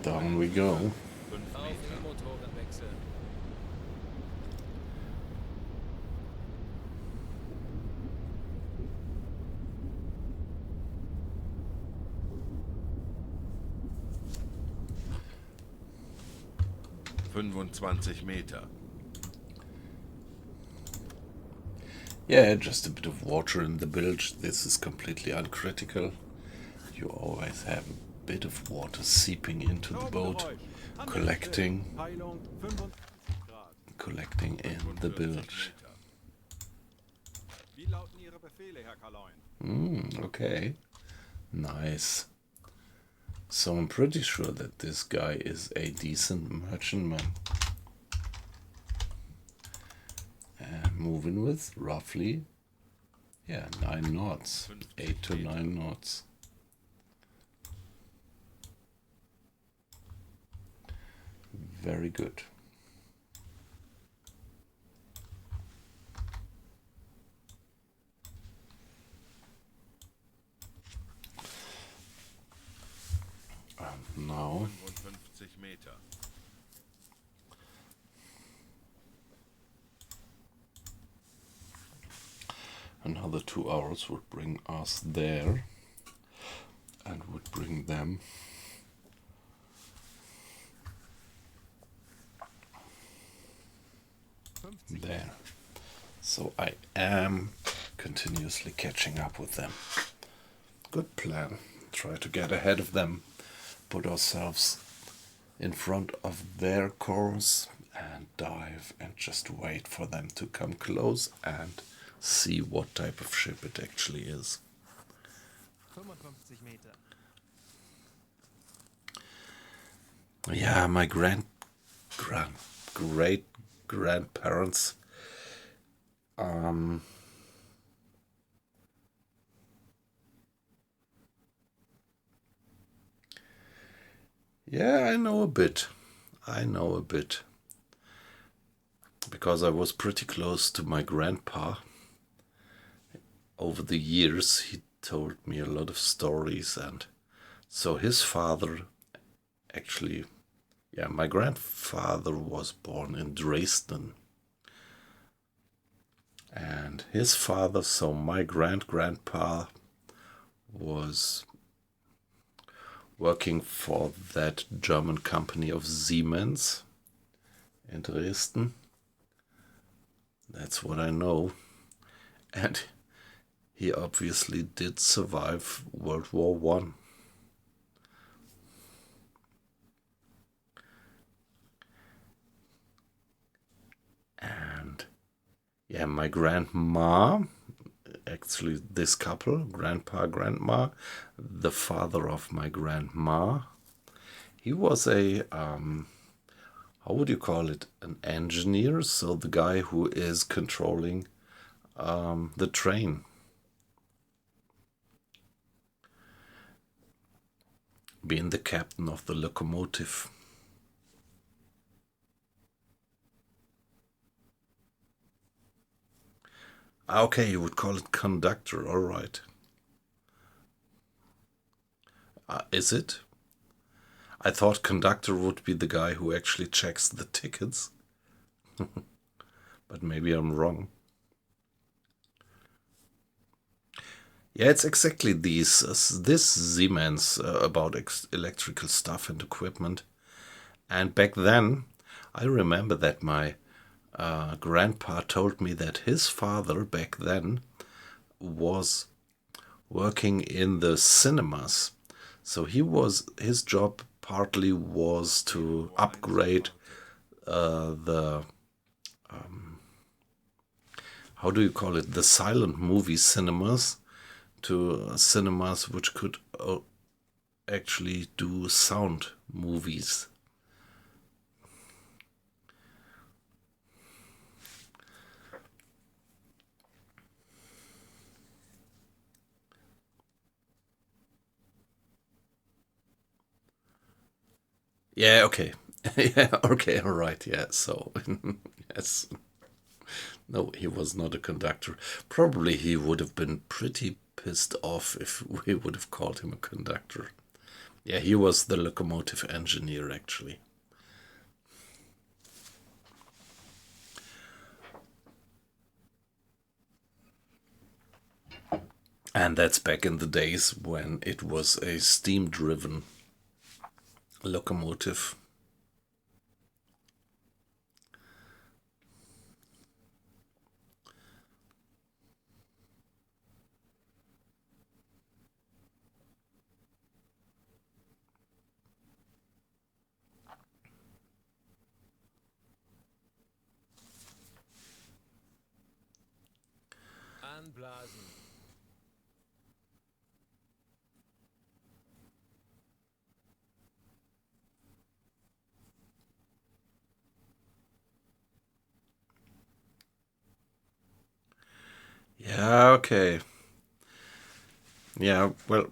Down we go. 5 Auf Meter. E-Motoren wechseln. Meter. Yeah, just a bit of water in the bilge. This is completely uncritical. You always have a bit of water seeping into the boat, Turbogeräusch. collecting, Peilung 25 Grad. collecting in the 45 bilge. Meter. Wie lauten Ihre Befehle, Herr Kaloin? Okay, nice. So I'm pretty sure that this guy is a decent merchantman. And moving with roughly, 9 knots, 8 to 9 knots. Very good. And now 55 Meter. another 2 hours would bring us there and would bring them there. So I am continuously catching up with them. Good plan. Try to get ahead of them, put ourselves in front of their course and dive and just wait for them to come close and see what type of ship it actually is. 55 Meter. Yeah, my great grandparents yeah, I know a bit. Because I was pretty close to my grandpa. Over the years, he told me a lot of stories, and so his father actually, my grandfather was born in Dresden. And his father, so my grandpa, was working for that German company of Siemens in Dresden. That's what I know. And he obviously did survive World War One. And my grandma, actually this couple, grandpa, grandma, the father of my grandma, he was a, how would you call it, an engineer, so the guy who is controlling the train. Being the captain of the locomotive. Okay, you would call it conductor, all right. Is it? I thought conductor would be the guy who actually checks the tickets. But maybe I'm wrong. Yeah, it's exactly this Siemens about electrical stuff and equipment. And back then, I remember that my grandpa told me that his father back then was working in the cinemas. So his job partly was to upgrade the how do you call it, the silent movie cinemas to cinemas which could actually do sound movies. Yeah, okay. Yeah, okay, all right, yeah, so, yes. No, he was not a conductor. Probably he would have been pretty pissed off if we would have called him a conductor. Yeah, he was the locomotive engineer, actually. And that's back in the days when it was a steam-driven locomotive. Anblasen. Yeah, okay. Yeah, well,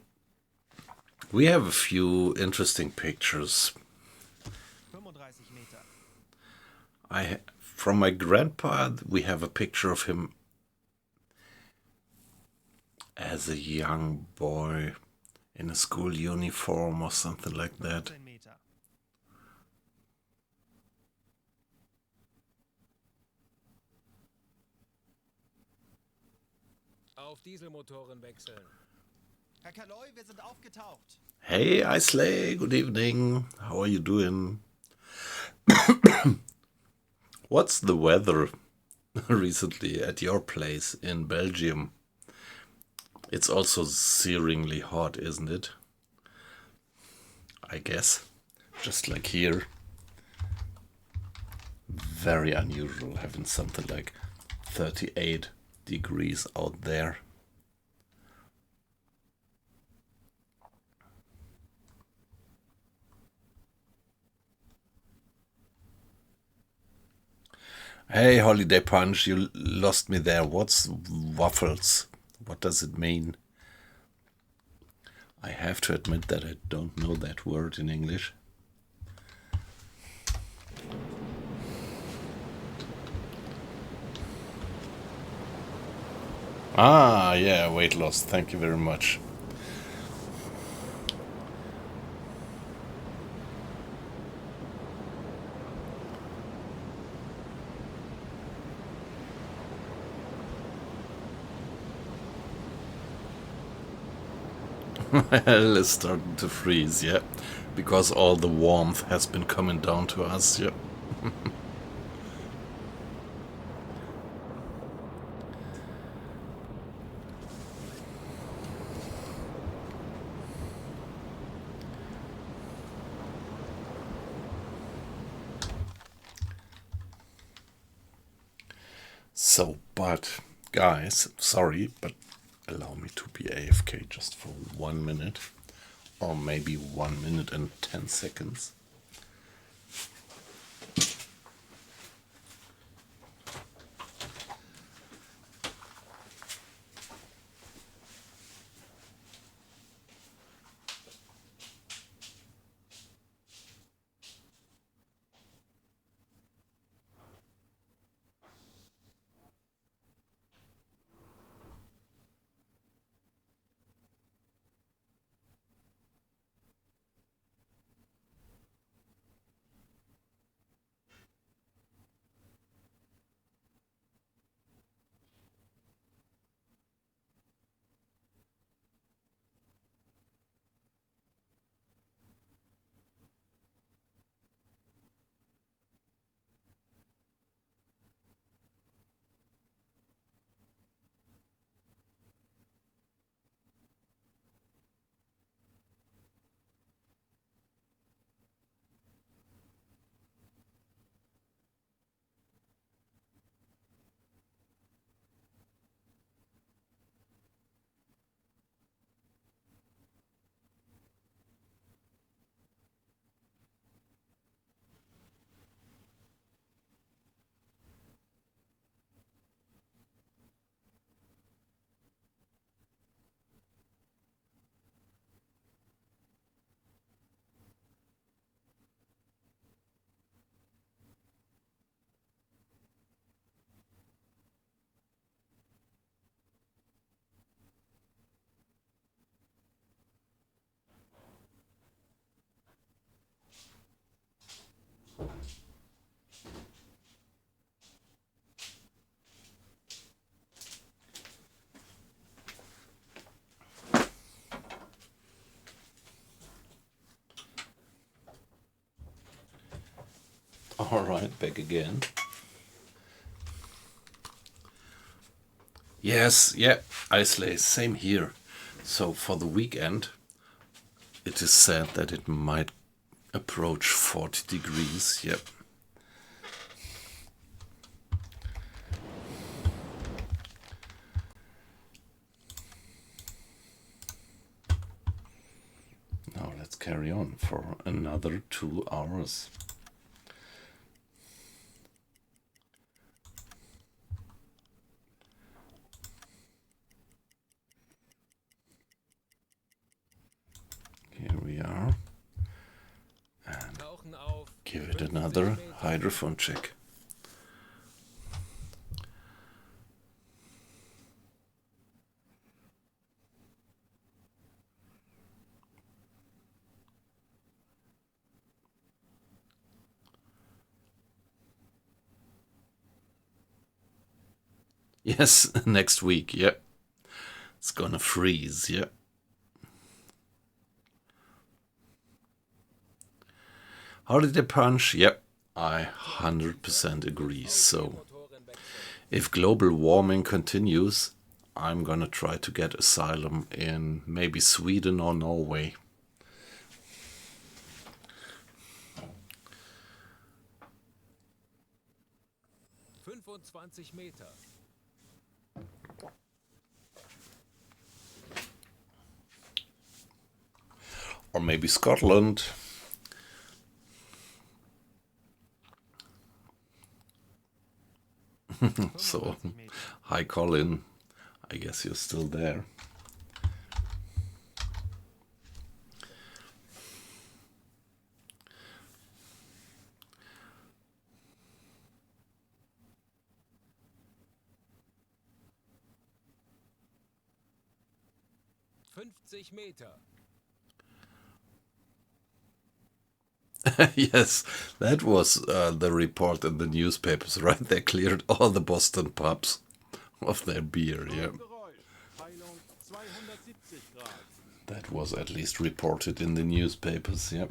we have a few interesting pictures. 35 Meter. From my grandpa, we have a picture of him as a young boy in a school uniform or something like that. 15 Meter. Auf Dieselmotoren wechseln. Herr Kaloi, wir sind aufgetaucht. Hey, Isley, good evening. How are you doing? What's the weather recently at your place in Belgium? It's also searingly hot, isn't it? I guess. Just like here. Very unusual having something like 38 degrees out there. Hey, Holiday Punch, you lost me there. What's waffles? What does it mean? I have to admit that I don't know that word in English. Ah, yeah, weight loss. Thank you very much. Hell is starting to freeze, yeah. Because all the warmth has been coming down to us, yeah. So, but, guys, sorry, but allow me to be AFK just for 1 minute. Or maybe 1 minute and 10 seconds. Alright, back again. Yes, yeah, Islay, same here. So for the weekend, it is said that it might approach 40 degrees, yep. Now let's carry on for another 2 hours. Here we are. And Tauchen auf. give it 50 another Meter. hydrophone check. Yes, next week, yep. It's gonna freeze, yep. Holiday punch, yep. I 100% agree. So, Motoren wechseln. if global warming continues, I'm gonna try to get asylum in maybe Sweden or Norway. Meter. Or maybe Scotland. So, hi Colin, I guess you're still there. Meter. Yes, that was the report in the newspapers, right? They cleared all the Boston pubs of their beer, yeah. Peilung 270 Grad. That was at least reported in the newspapers, yeah.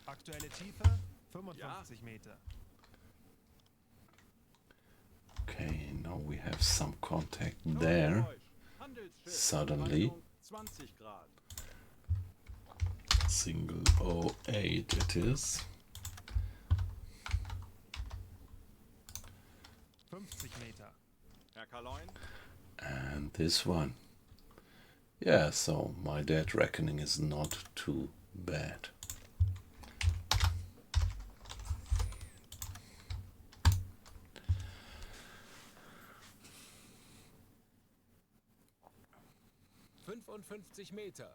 Aktuelle Tiefe 55 Meter. Okay, now we have some contact there. Handelsschiff. Suddenly. Peilung 20 Grad. Single 08 it is. 50 Meter. Herr Kaloin, And this one. Yeah, so my dead reckoning is not too bad. Meter.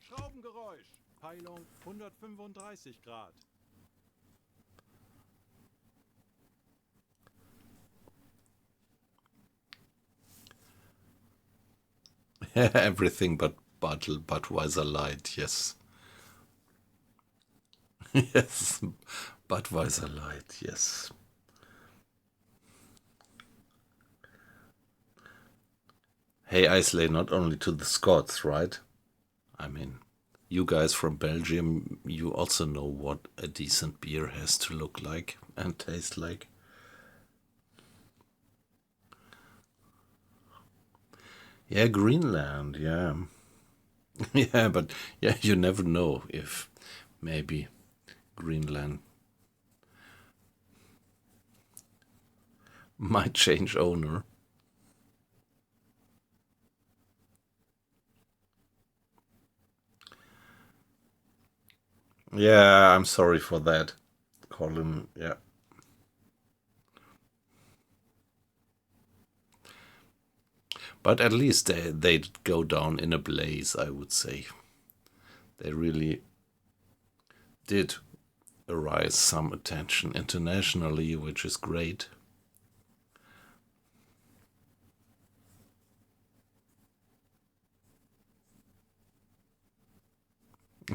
Schraubengeräusch. Peilung 135 Grad. Everything but Budweiser Light, yes. Yes, Budweiser Light, yes. Hey, Islay, not only to the Scots, right? I mean, you guys from Belgium, you also know what a decent beer has to look like and taste like. Yeah, Greenland, yeah. Yeah, but yeah, you never know if maybe Greenland might change owner. Yeah, I'm sorry for that, Colin. Yeah. But at least they go down in a blaze, I would say. They really did arise some attention internationally, which is great.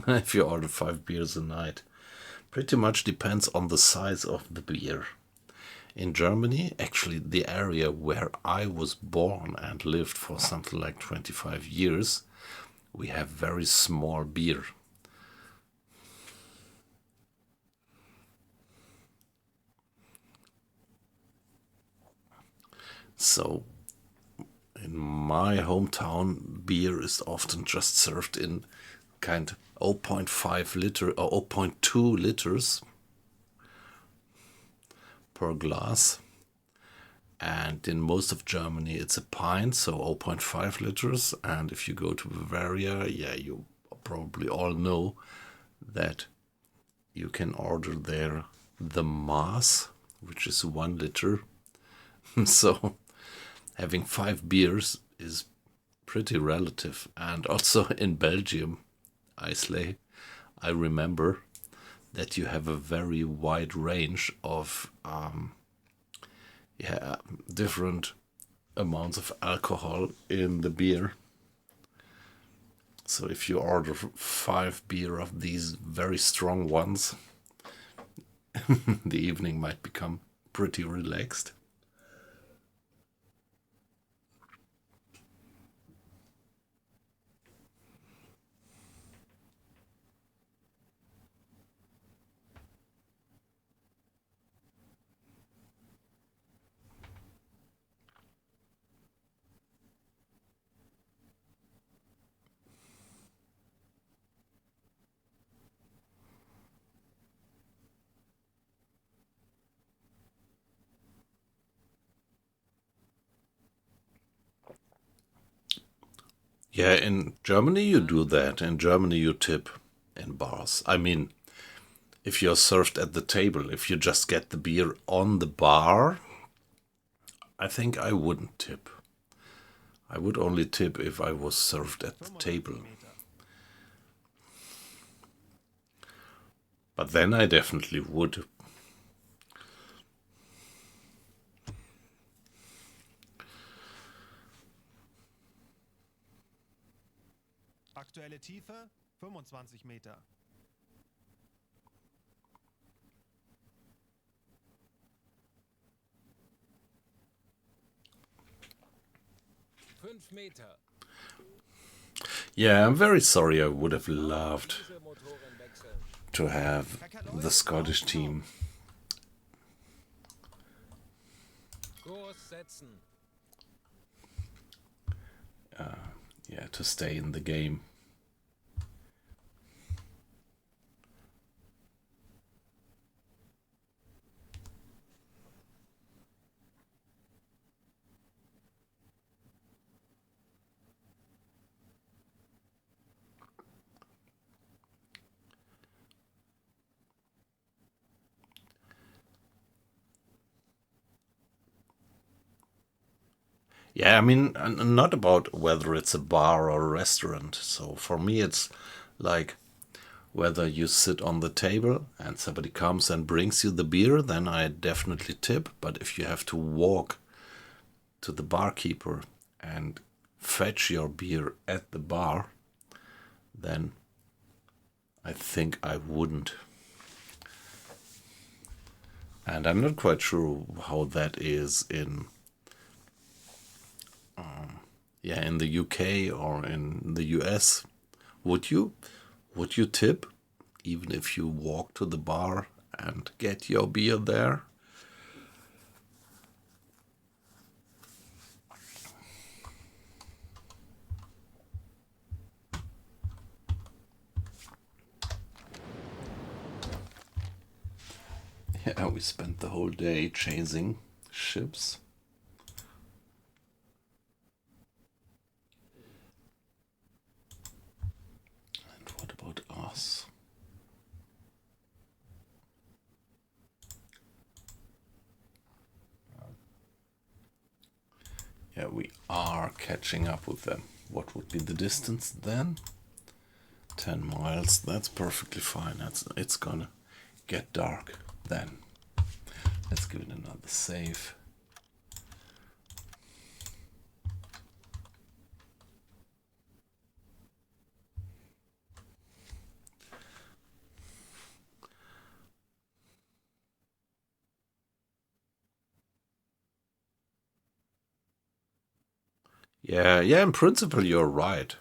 If you order 5 beers a night, pretty much depends on the size of the beer. In Germany, actually the area where I was born and lived for something like 25 years, we have very small beer. So in my hometown, beer is often just served in kind of 0.5 liter or 0.2 liters per glass. And in most of Germany, it's a pint, so 0.5 liters. And if you go to Bavaria, yeah, you probably all know that you can order there the Maß, which is 1 liter. So having 5 beers is pretty relative. And also in Belgium, Islay, I remember that you have a very wide range of different amounts of alcohol in the beer. So if you order 5 beer of these very strong ones, the evening might become pretty relaxed. Yeah, in Germany you do that. In Germany you tip in bars. I mean, if you're served at the table, if you just get the beer on the bar, I think I wouldn't tip. I would only tip if I was served at the 85 table. Meter. But then I definitely would. Aktuelle Tiefe 25 Meter. Meter. Yeah, I'm very sorry. I would have loved Diese Motoren wechseln. to have the Scottish team. Kurs setzen. Yeah, to stay in the game. Yeah, I mean, not about whether it's a bar or a restaurant. So for me, it's like whether you sit on the table and somebody comes and brings you the beer, then I definitely tip. But if you have to walk to the barkeeper and fetch your beer at the bar, then I think I wouldn't. And I'm not quite sure how that is in in the UK or in the US. Would you? Would you tip even if you walk to the bar and get your beer there? Yeah, we spent the whole day chasing ships. And what about us? Yeah, we are catching up with them. What would be the distance then? 10 miles. That's perfectly fine. It's gonna get dark then. Let's give it another save. Yeah, in principle you're right.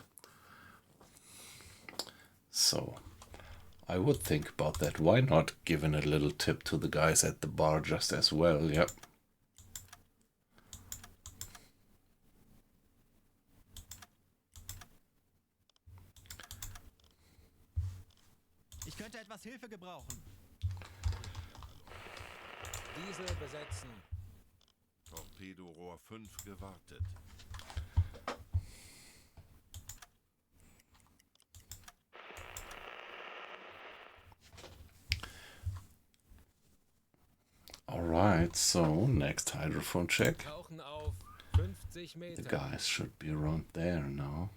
So I would think about that. Why not giving a little tip to the guys at the bar just as well? Yep. Ich könnte etwas Hilfe gebrauchen. Diese besetzen. Torpedorohr 5 gewartet. Alright, so next hydrophone check. Tauchen auf 50 The Meter. guys should be around there now.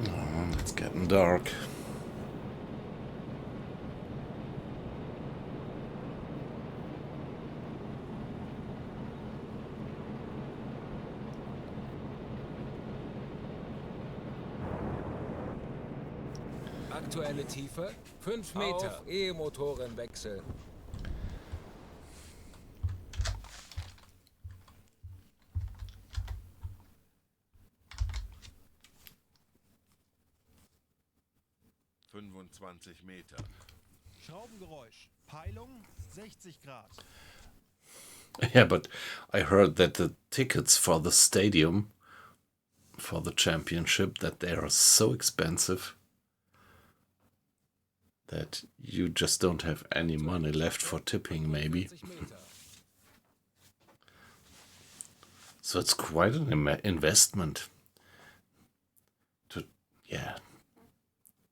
Oh, it's getting dark. Aktuelle Tiefe 5 Meter. Auf E-Motorenwechsel. Meter. Schraubengeräusch. Peilung 60 Grad. Yeah, but I heard that the tickets for the stadium, for the championship, that they are so expensive that you just don't have any money left for tipping, maybe. 50 Meter. So it's quite an investment to,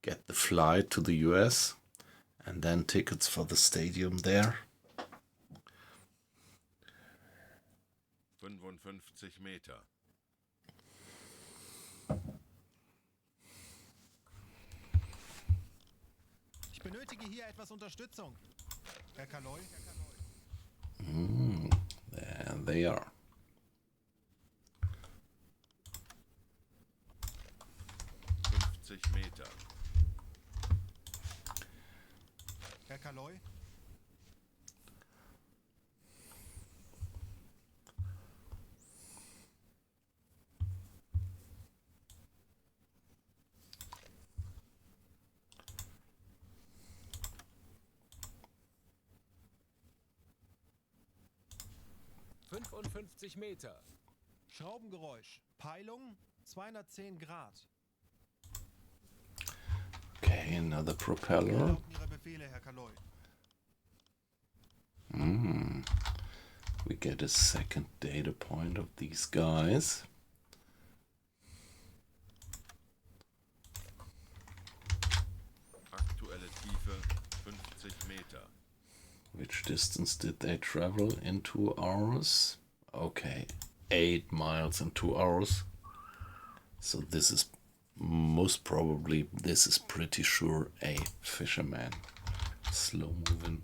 get the flight to the US and then tickets for the stadium there. 55 Meter. Ich benötige hier etwas Unterstützung. Herr Kaloy? There they are. Meter. Herr Kaloy? Meter. Schraubengeräusch. Peilung 210 Grad. Okay, another propeller. Lauten Ihre Befehle, Herr Kaloy. We get a second data point of these guys. Aktuelle Tiefe 50 Meter. Which distance did they travel in 2 hours? Okay, 8 miles in 2 hours. So this is most probably, this is pretty sure a fisherman. Slow moving.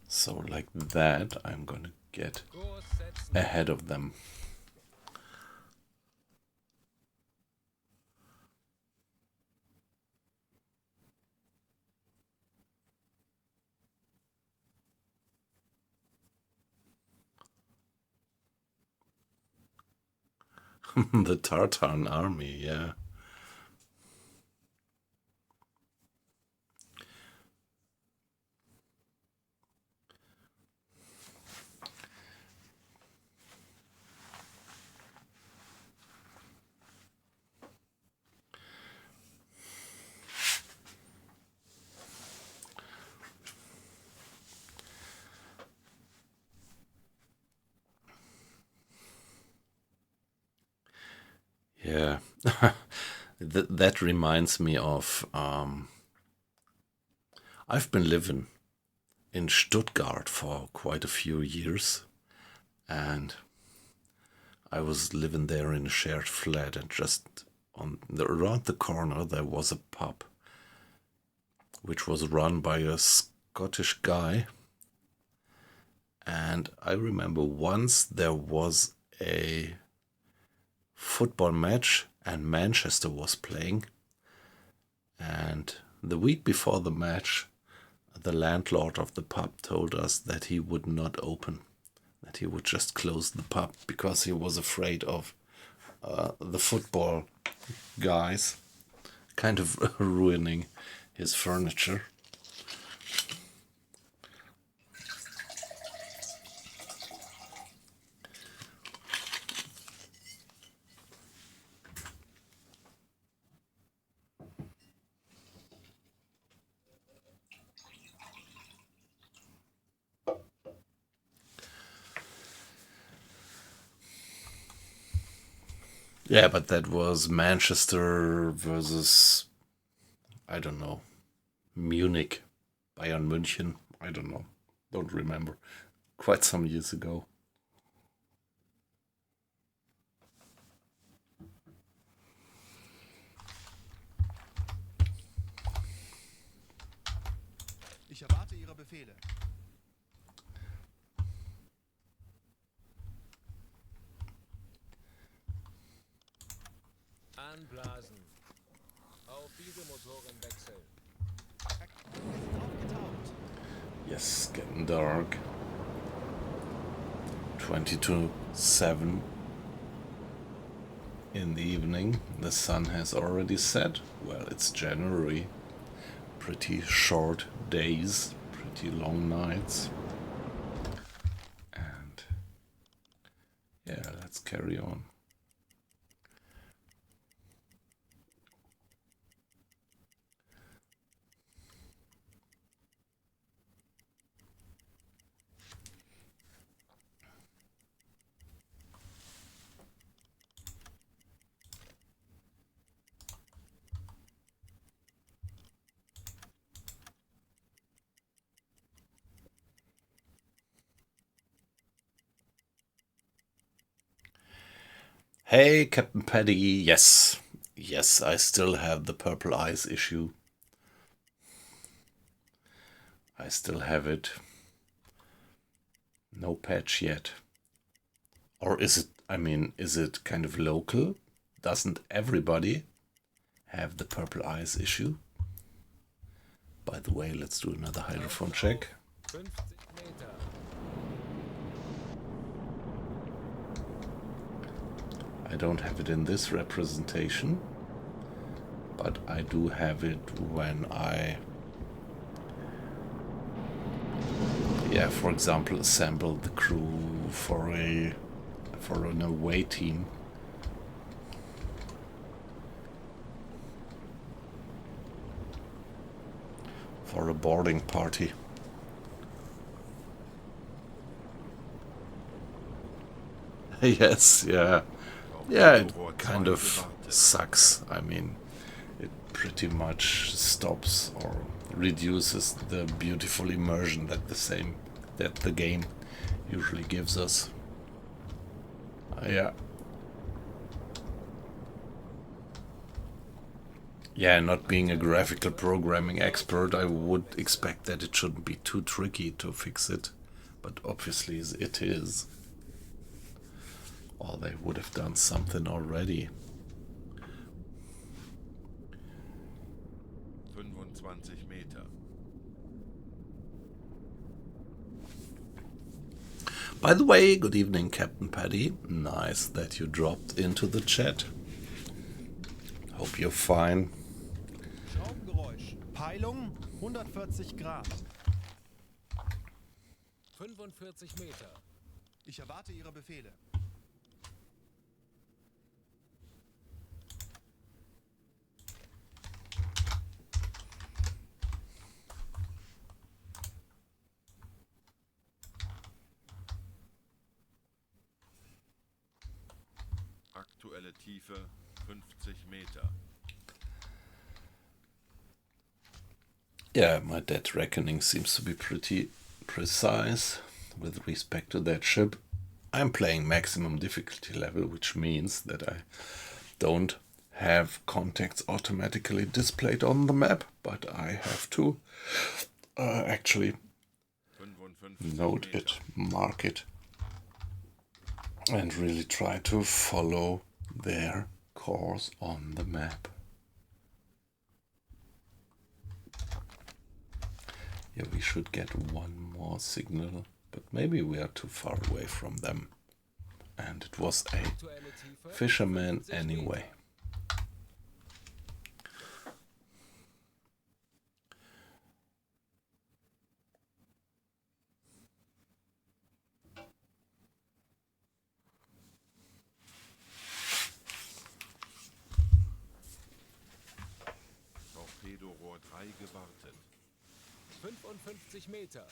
So like that, I'm gonna get ahead of them. The Tartan army, yeah. Yeah, that reminds me of I've been living in Stuttgart for quite a few years, and I was living there in a shared flat, and just around the corner there was a pub, which was run by a Scottish guy. And I remember once there was a football match and Manchester was playing. And the week before the match, the landlord of the pub told us that he would not open, that he would just close the pub because he was afraid of the football guys kind of ruining his furniture. Yeah, but that was Manchester versus, I don't know, Munich, Bayern München, I don't know, don't remember, quite some years ago. Ich erwarte Ihre Befehle. Anblasen. Auf Dieselmotoren wechseln. Aufgetaucht. Yes, getting dark. 22:07 in the evening. The sun has already set. Well, it's January. Pretty short days, pretty long nights. And yeah, let's carry on. Hey, Captain Paddy. Yes, I still have the purple eyes issue. I still have it. No patch yet. Or is it kind of local? Doesn't everybody have the purple eyes issue? By the way, let's do another hydrophone check. 50 Meter. I don't have it in this representation, but I do have it when I, for example, assemble the crew for an away team. For a boarding party. Yes, yeah. Yeah, it kind of sucks. I mean, it pretty much stops or reduces the beautiful immersion that the game usually gives us. Yeah. Yeah, not being a graphical programming expert, I would expect that it shouldn't be too tricky to fix it, but obviously it is. Or they would have done something already. 25 Meter. By the way, good evening, Captain Paddy. Nice that you dropped into the chat. Hope you're fine. Schraubengeräusch. Peilung 140 Grad. 45 Meter. Ich erwarte Ihre Befehle. Aktuelle Tiefe 50 Meter. Yeah, my dead reckoning seems to be pretty precise with respect to that ship. I'm playing maximum difficulty level, which means that I don't have contacts automatically displayed on the map, but I have to actually 55 note Meter. it, mark it, and really try to follow their course on the map. Yeah, we should get one more signal, but maybe we are too far away from them. And it was a Aktuelle Tiefe fisherman 50 anyway. Meter. Torpedorohr 3 gewartet. 55 Meter.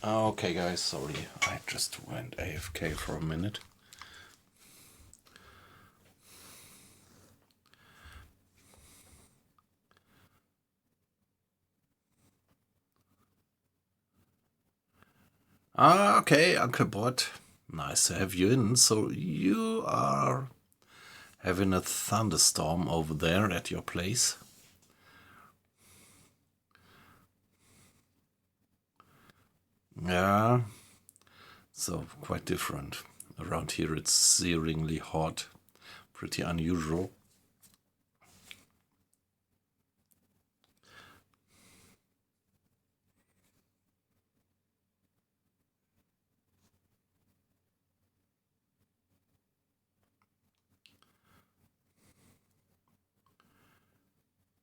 Okay guys, sorry, I just went AFK for a minute. Okay, Uncle Bot, nice to have you in. So you are having a thunderstorm over there at your place? Yeah, so quite different. Around here it's searingly hot, pretty unusual.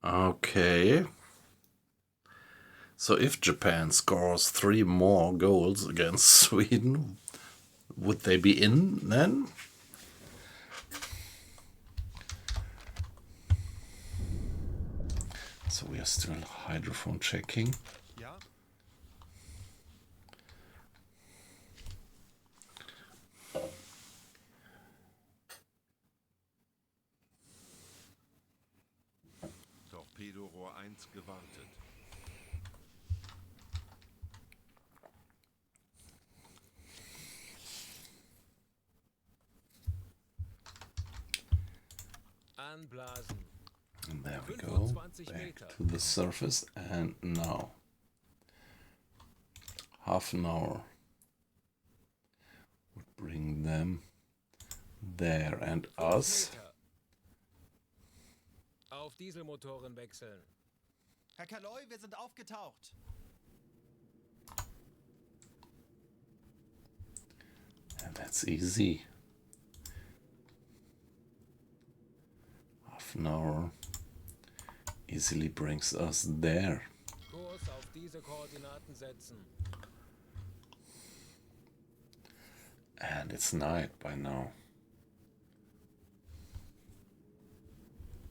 Okay. So if Japan scores 3 more goals against Sweden, would they be in then? So we are still hydrophone checking. Ja? Torpedorohr 1 gewartet. Anblasen. And there we go, 25 back Meter. to the surface, and now half an hour would bring them there and 5 us. Meter. Auf Dieselmotoren wechseln. Herr Kaloi, wir sind aufgetaucht. And that's easy. Half an hour easily brings us there. Kurs auf diese Koordinaten setzen. And it's night by now.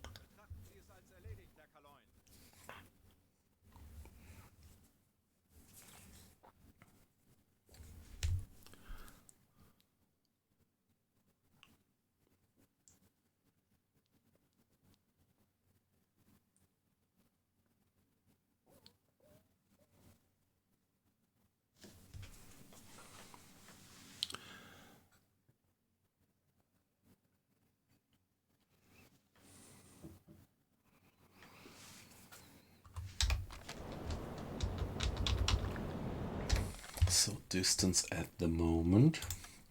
Betrachten Sie es als erledigt, Herr Kaloin. So distance at the moment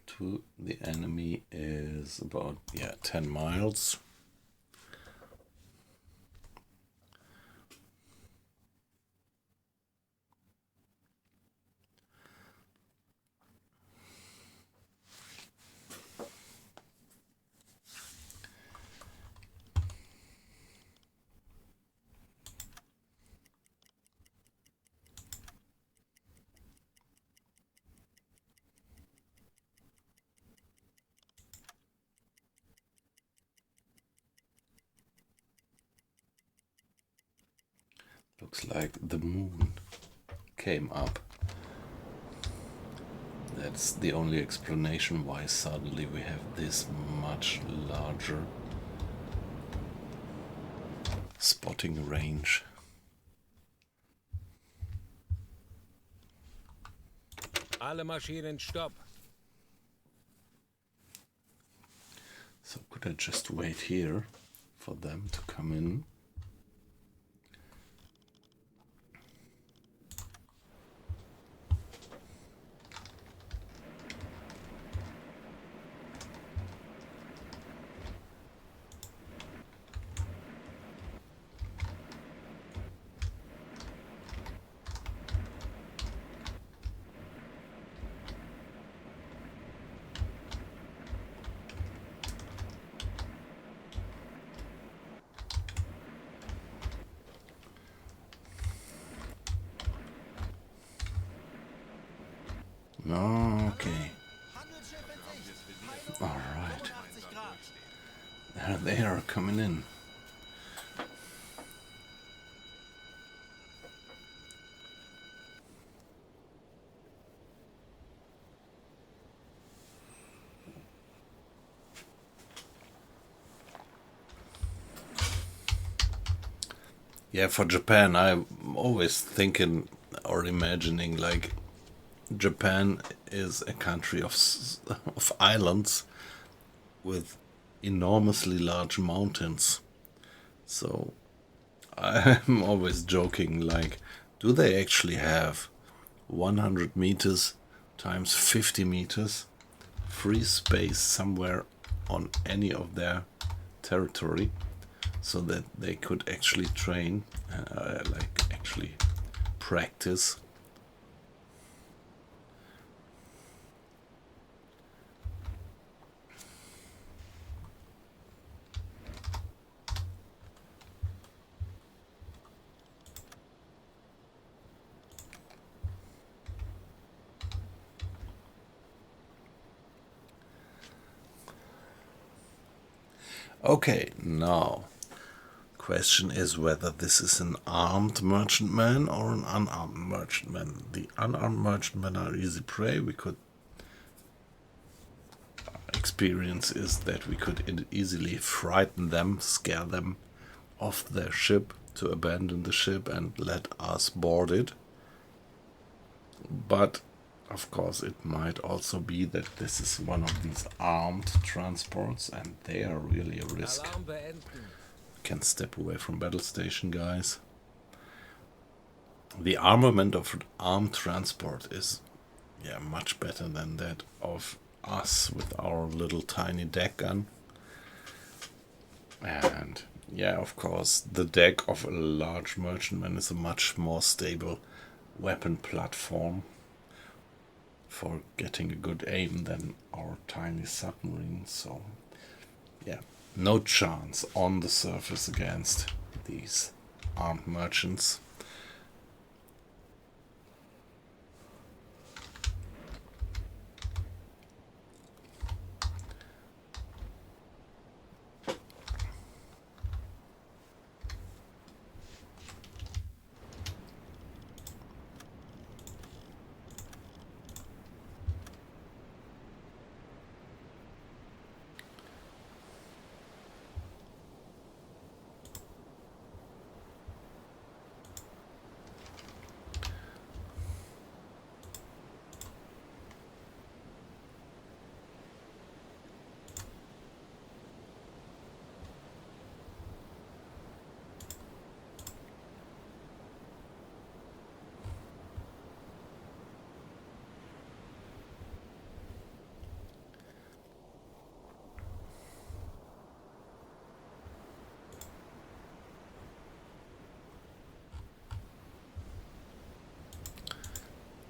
to the enemy is about 10 miles. Looks like the moon came up. That's the only explanation why suddenly we have this much larger spotting range. Alle Maschinen stopp. So could I just wait here for them to come in? Okay. All right. There they are coming in. Yeah, for Japan, I'm always thinking or imagining like Japan is a country of islands with enormously large mountains. So I'm always joking like, do they actually have 100 meters times 50 meters free space somewhere on any of their territory so that they could actually train, like actually practice? Okay, now question is whether this is an armed merchantman or an unarmed merchantman. The unarmed merchantmen are easy prey. We could experience is that we could easily frighten them, scare them off their ship to abandon the ship and let us board it. But of course it might also be that this is one of these armed transports and they are really a risk. Alarm beenden. Can step away from battle station, guys. The armament of armed transport is much better than that of us with our little tiny deck gun. And of course the deck of a large merchantman is a much more stable weapon platform for getting a good aim than our tiny submarine. So no chance on the surface against these armed merchants.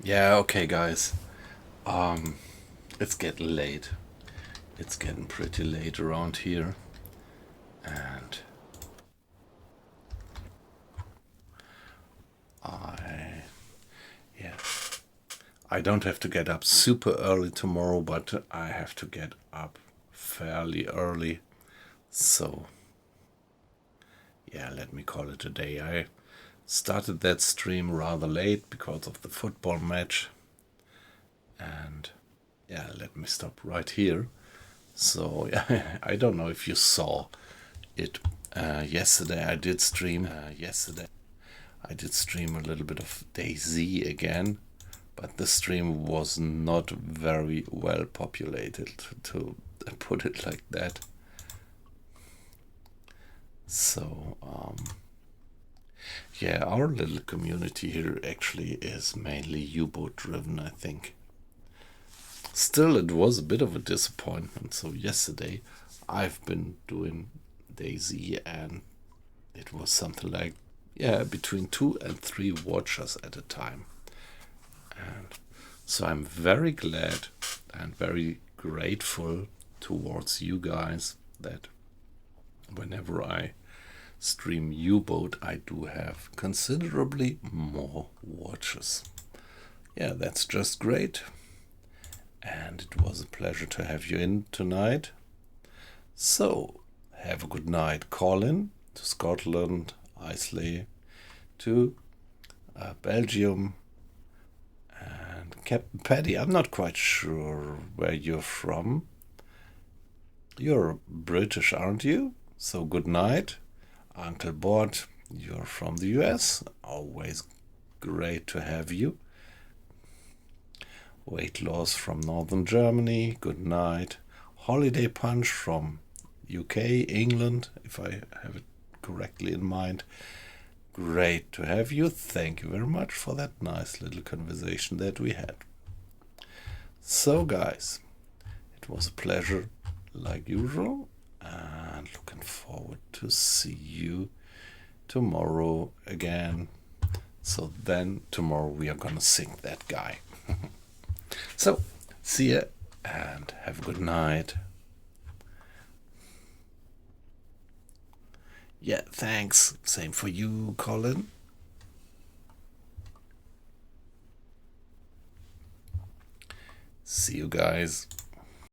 Yeah, okay, guys. It's getting late. It's getting pretty late around here. And yeah, I don't have to get up super early tomorrow, but I have to get up fairly early. So yeah, let me call it a day. I started that stream rather late because of the football match. And yeah, let me stop right here. So yeah, I don't know if you saw it. Yesterday I did stream. I did stream a little bit of DayZ again, but the stream was not very well populated, to put it like that. So yeah, our little community here actually is mainly U-boat driven, I think. Still, it was a bit of a disappointment. So yesterday I've been doing DayZ, and it was something like, yeah, between 2 and 3 watchers at a time. And so I'm very glad and very grateful towards you guys that whenever I stream U-boat, I do have considerably more watchers. Yeah, that's just great. And it was a pleasure to have you in tonight. So, have a good night, Colin, to Scotland, Islay, to Belgium, and Captain Paddy. I'm not quite sure where you're from. You're British, aren't you? So good night. Uncle Bort, you're from the US. Always great to have you. Weight Loss from Northern Germany. Good night. Holiday Punch from UK, England, if I have it correctly in mind. Great to have you. Thank you very much for that nice little conversation that we had. So, guys, it was a pleasure like usual, and looking forward to see you tomorrow again. So then tomorrow we are gonna sink that guy. So, see ya and have a good night. Yeah, thanks. Same for you, Colin. See you guys.